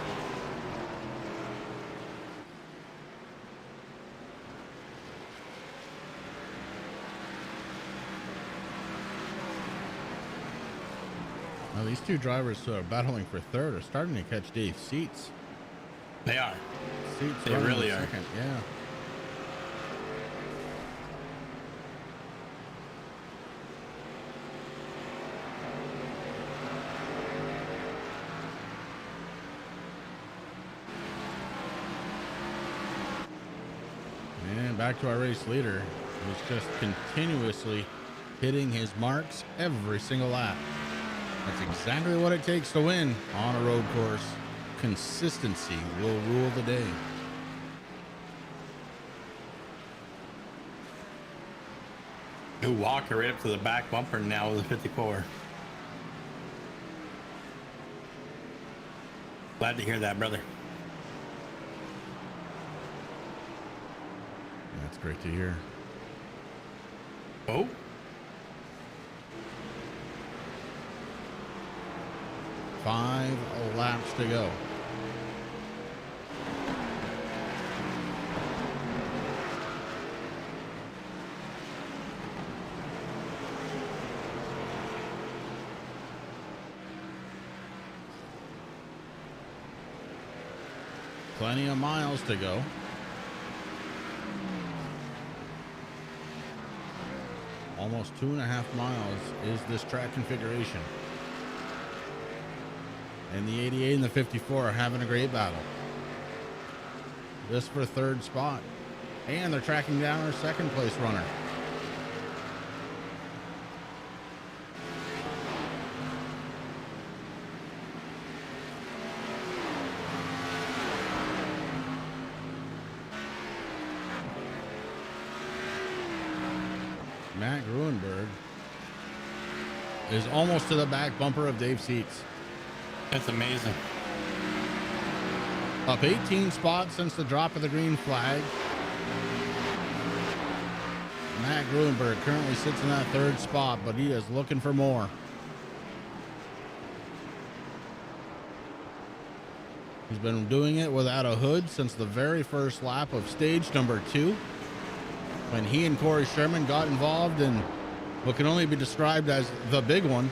Now, these two drivers who are battling for third are starting to catch Dave's seats. They are. Seats They running really in are. second, yeah. And back to our race leader, who's just continuously hitting his marks every single lap. That's exactly what it takes to win on a road course. Consistency will rule the day. New Walker right up to the back bumper now with a 54. Glad to hear that, brother. That's great to hear. Oh, 5 laps to go. Plenty of miles to go. Almost 2.5 miles is this track configuration. And the 88 and the 54 are having a great battle. This for third spot. And they're tracking down our second place runner. Matt Gruenberg is almost to the back bumper of Dave's seats. that's amazing. Up 18 spots since the drop of the green flag. Matt Gruenberg currently sits in that third spot, but he is looking for more. He's been doing it without a hood since the very first lap of stage number 2, when he and Corey Sherman got involved in what can only be described as the big one.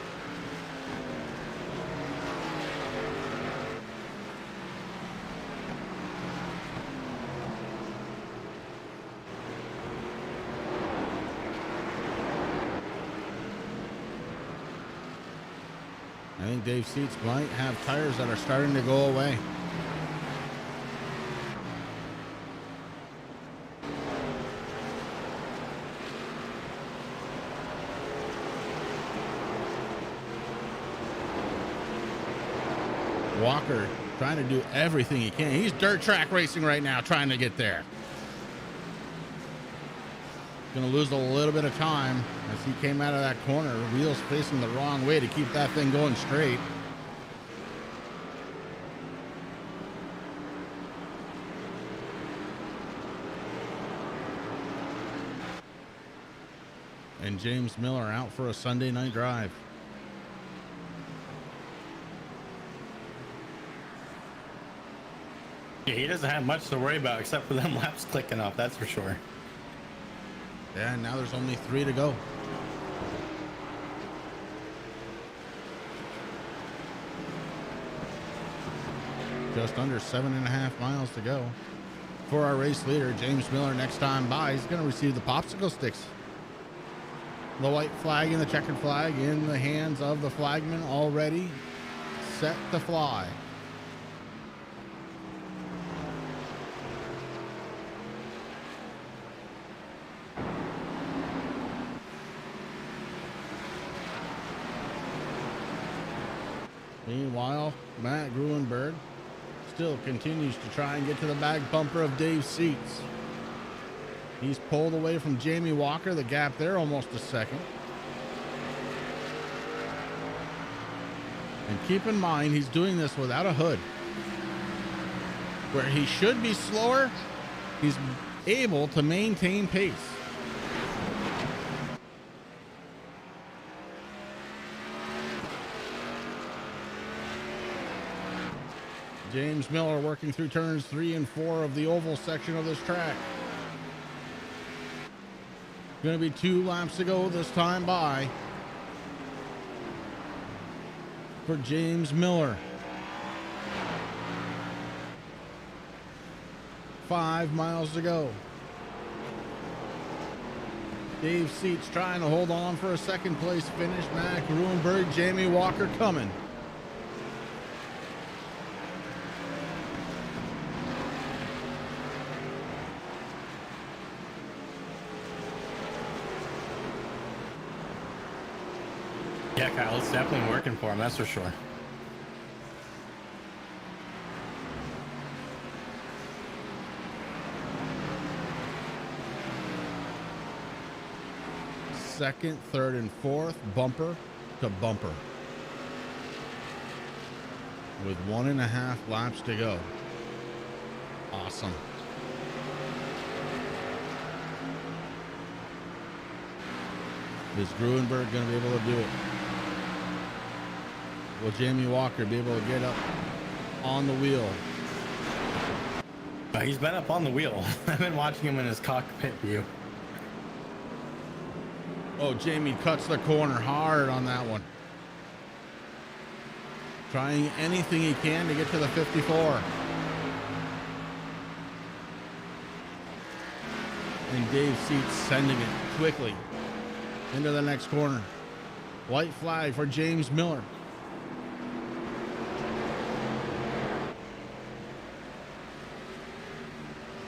I think Dave Seats might have tires that are starting to go away. Walker trying to do everything he can. He's dirt track racing right now, trying to get there. Going to lose a little bit of time as he came out of that corner. Wheels facing the wrong way to keep that thing going straight. And James Miller out for a Sunday night drive. Yeah, he doesn't have much to worry about except for them laps clicking off, that's for sure. Yeah, and now there's only 3 to go. Just under 7.5 miles to go. For our race leader, James Miller, next time by, he's going to receive the popsicle sticks. The white flag and the checkered flag in the hands of the flagman, already set to fly. Meanwhile, Matt Gruenberg still continues to try and get to the back bumper of Dave Seats. He's pulled away from Jamie Walker, the gap there almost a second. And keep in mind, he's doing this without a hood. Where he should be slower, he's able to maintain pace. James Miller working through turns 3 and 4 of the oval section of this track. Going to be 2 laps to go this time by for James Miller. 5 miles to go. Dave Seats trying to hold on for a second place finish. Matt Gruenberg, Jamie Walker coming. Yeah, Kyle, it's definitely working for him, that's for sure. Second, third, and fourth, bumper to bumper. With 1.5 laps to go. Awesome. Is Gruenberg going to be able to do it? Will Jamie Walker be able to get up on the wheel? He's been up on the wheel. I've been watching him in his cockpit view. Oh, Jamie cuts the corner hard on that one. Trying anything he can to get to the 54. And Dave Seats sending it quickly into the next corner. White flag for James Miller.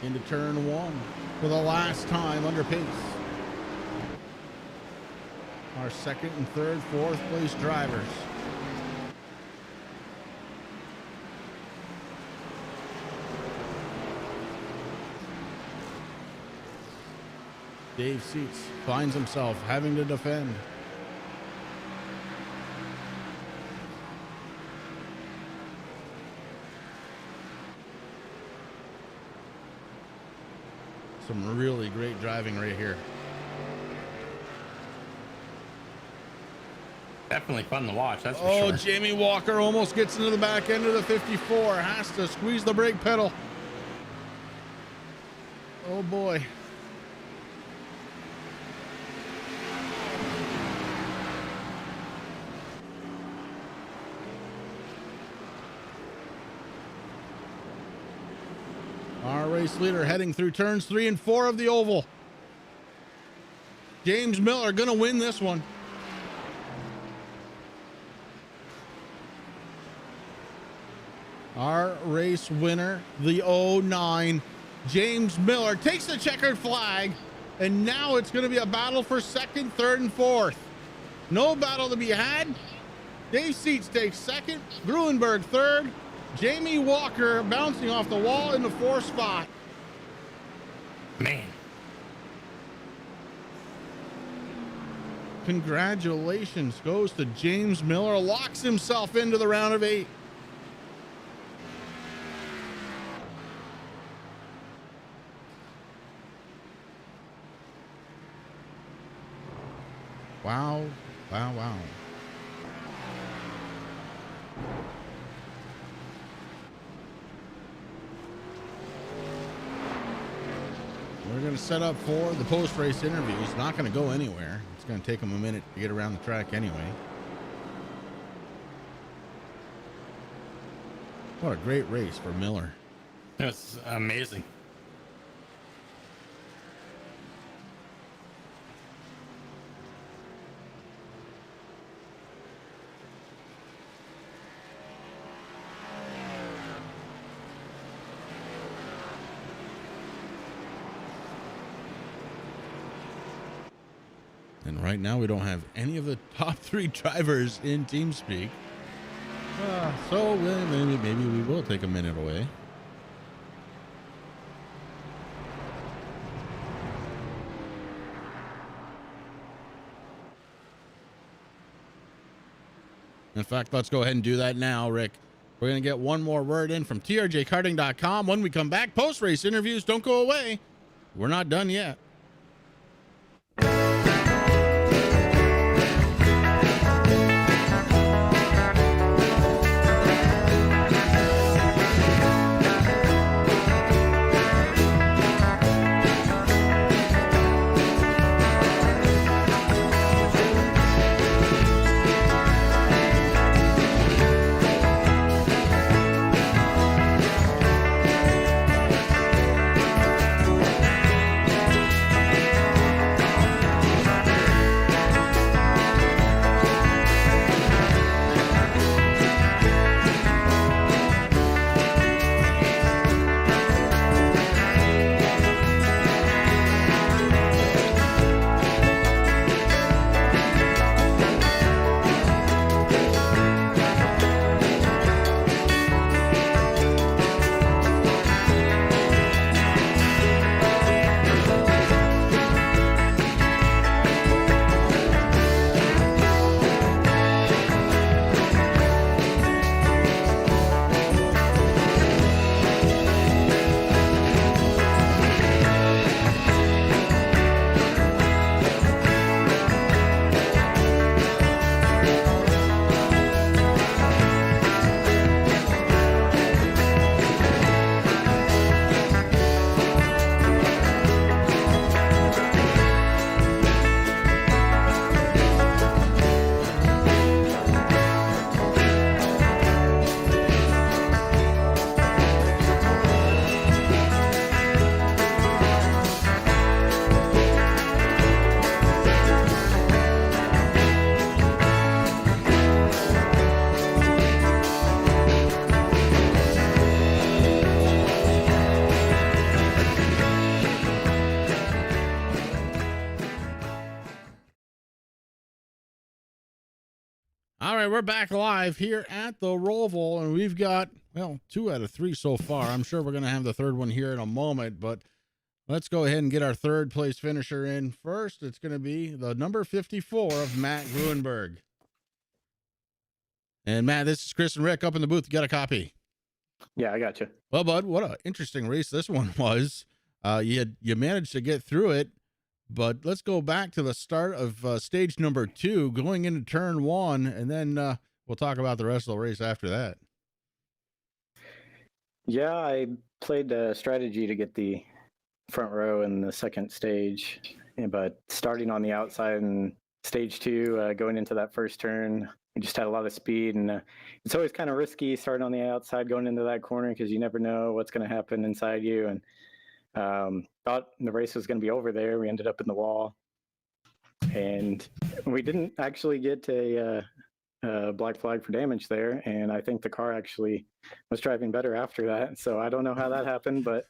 Into turn 1 for the last time under pace. Our second and third, fourth place drivers. Dave Seats finds himself having to defend. Some really great driving right here. Definitely fun to watch. That's for Oh, sure. Jamie Walker almost gets into the back end of the 54. Has to squeeze the brake pedal. Oh boy. Our race leader heading through turns 3 and 4 of the oval. James Miller gonna win this one. Our race winner, the 09, James Miller, takes the checkered flag, and now it's going to be a battle for second, third, and fourth. No battle to be had. Dave Seats takes second, Gruenberg third, Jamie Walker bouncing off the wall in the fourth spot. Man. Congratulations goes to James Miller, locks himself into the round of 8. Wow, wow, wow. We're going to set up for the post-race interview. It's not going to go anywhere. It's going to take him a minute to get around the track anyway. What a great race for Miller. That's amazing. And right now we don't have any of the top 3 drivers in TeamSpeak. So maybe we will take a minute away. In fact, let's go ahead and do that now, Rick. We're going to get one more word in from TRJKarting.com. When we come back, post-race interviews, don't go away. We're not done yet. All right, we're back live here at the Roval, and we've got, well, 2 out of 3 so far. I'm sure we're going to have the third one here in a moment, but let's go ahead and get our third place finisher in. First, it's going to be the number 54 of Matt Gruenberg. And Matt, this is Chris and Rick up in the booth. You got a copy? Yeah, I got you. Well, bud, what an interesting race this one was. You managed to get through it, But let's go back to the start of stage number 2, going into turn 1, and then we'll talk about the rest of the race after that. Yeah, I played strategy to get the front row in the second stage, but starting on the outside in stage 2, going into that first turn, I just had a lot of speed, and it's always kind of risky starting on the outside going into that corner because you never know what's going to happen inside you. And thought the race was going to be over there. We ended up in the wall, and we didn't actually get a black flag for damage there. And I think the car actually was driving better after that. So I don't know how that happened, but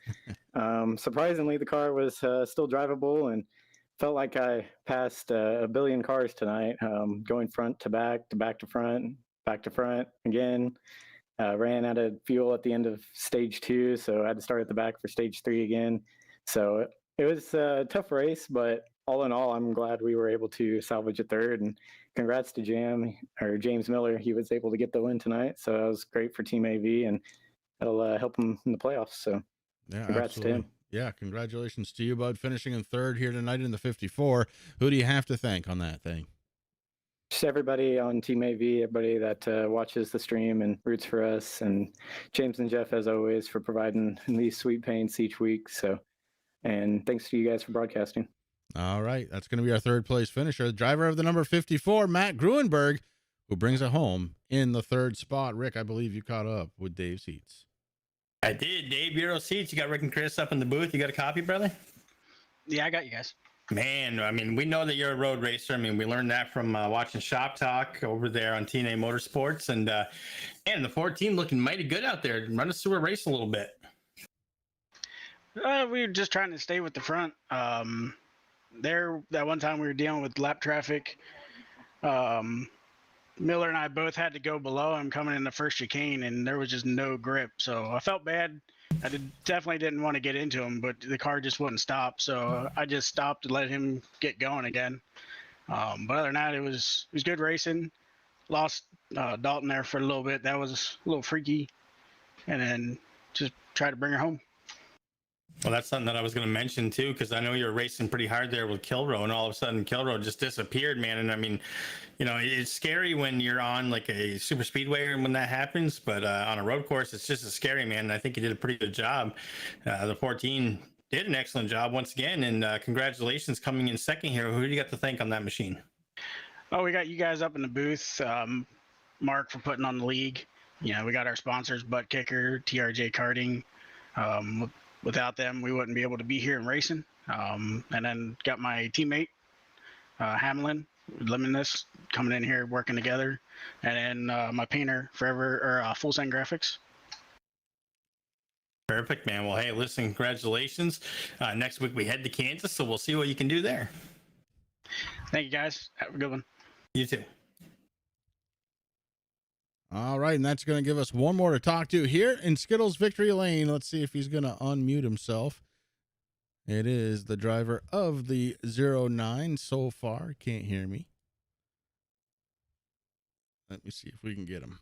surprisingly, the car was still drivable and felt like I passed a billion cars tonight, going front to back to front, back to front again. Ran out of fuel at the end of stage 2, so I had to start at the back for stage 3 again. So it was a tough race, but all in all, I'm glad we were able to salvage a third. And congrats to James Miller. He was able to get the win tonight, so that was great for Team AV, and that'll help him in the playoffs. So Yeah, congrats absolutely. to him. Yeah, congratulations to you, bud, finishing in third here tonight in the 54. Who do you have to thank on that thing? Just everybody on Team AV, everybody that watches the stream and roots for us, and James and Jeff, as always, for providing these sweet paints each week. So, and thanks to you guys for broadcasting. All right, that's going to be our third place finisher, the driver of the number 54, Matt Gruenberg, who brings it home in the third spot. Rick, I believe you caught up with Dave's heats. I did. Dave, Euro Seats. You got Rick and Chris up in the booth. You got a copy, brother? Yeah, I got you guys. Man, I mean, we know that you're a road racer. I mean, we learned that from watching Shop Talk over there on TNA Motorsports. And the 14 looking mighty good out there. Run us through a race a little bit. We were just trying to stay with the front. There, that one time we were dealing with lap traffic. Miller and I both had to go below him coming in the first chicane, and there was just no grip. So I felt bad. I definitely didn't want to get into him, but the car just wouldn't stop. So I just stopped to let him get going again. But other than that, it was good racing. Lost Dalton there for a little bit. That was a little freaky. And then just try to bring her home. Well, that's something that I was going to mention too, because I know you're racing pretty hard there with Kilrow, and all of a sudden Kilrow just disappeared, man. And I mean, you know, it's scary when you're on like a super speedway and when that happens, but on a road course, it's just as scary, man. And I think you did a pretty good job. The 14 did an excellent job once again, and congratulations coming in second here. Who do you got to thank on that machine? Oh, we got you guys up in the booth. Mark for putting on the league. You know, we got our sponsors, Butt Kicker, TRJ Karting. Without them, we wouldn't be able to be here and racing. And then got my teammate, Hamlin, Limitless, coming in here working together. And then my painter, Full Send Graphics. Perfect, man. Well, hey, listen, congratulations. Next week we head to Kansas, so we'll see what you can do there. Thank you, guys. Have a good one. You too. All right, and that's going to give us one more to talk to here in Skittles Victory Lane. Let's see if he's going to unmute himself. It is the driver of the 09 so far. Can't hear me. Let me see if we can get him.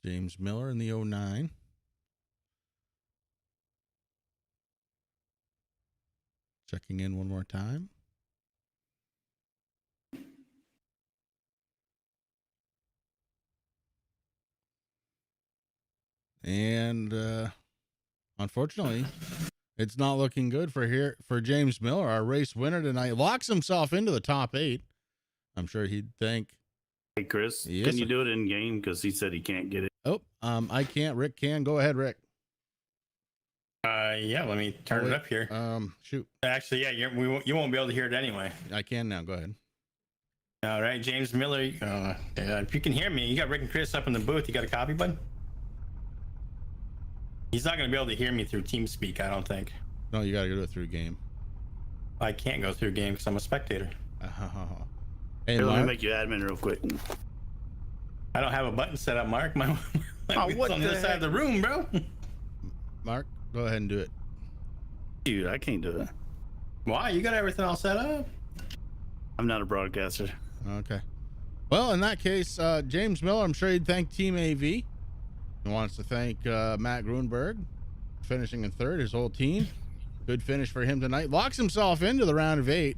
James Miller in the 09. Checking in one more time. And unfortunately, it's not looking good for James Miller, our race winner tonight. Locks himself into the top 8. I'm sure he'd thank. Hey, Chris, Yes, can you sir. do it in game? Because he said he can't get it. Oh, I can't. Rick can. Go ahead, Rick. Yeah, let me turn it up here. Shoot. Actually, yeah, you won't be able to hear it anyway. I can now. Go ahead. All right, James Miller. If you can hear me, you got Rick and Chris up in the booth. You got a copy, bud? He's not going to be able to hear me through TeamSpeak, I don't think. No, you got to go through game. I can't go through game because I'm a spectator. Hey, Here, let me Mark. make you admin real quick. I don't have a button set up, Mark. My what on the the other side of the room, bro. Mark, go ahead and do it. Dude, I can't do it. Why? You got everything all set up? I'm not a broadcaster. Okay. Well, in that case, James Miller, I'm sure he'd thank Team AV. He wants to thank Matt Gruenberg finishing in third. His whole team. Good finish for him tonight. Locks himself into the round of 8.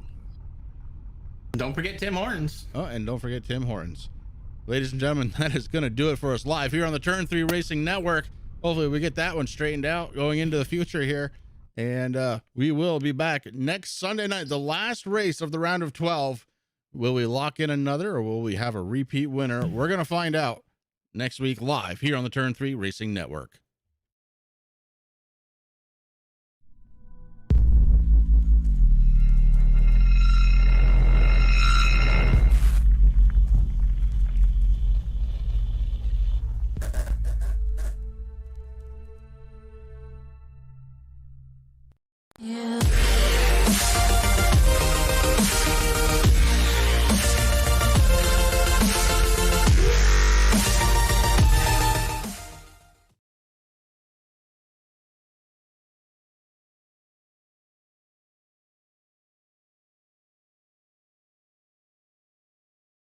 Don't forget Tim Hortons. Oh, and don't forget Tim Hortons. Ladies and gentlemen, that is going to do it for us live here on the Turn 3 Racing Network. Hopefully we get that one straightened out going into the future here. And we will be back next Sunday night, the last race of the round of 12. Will we lock in another or will we have a repeat winner? We're going to find out next week live here on the Turn 3 Racing Network.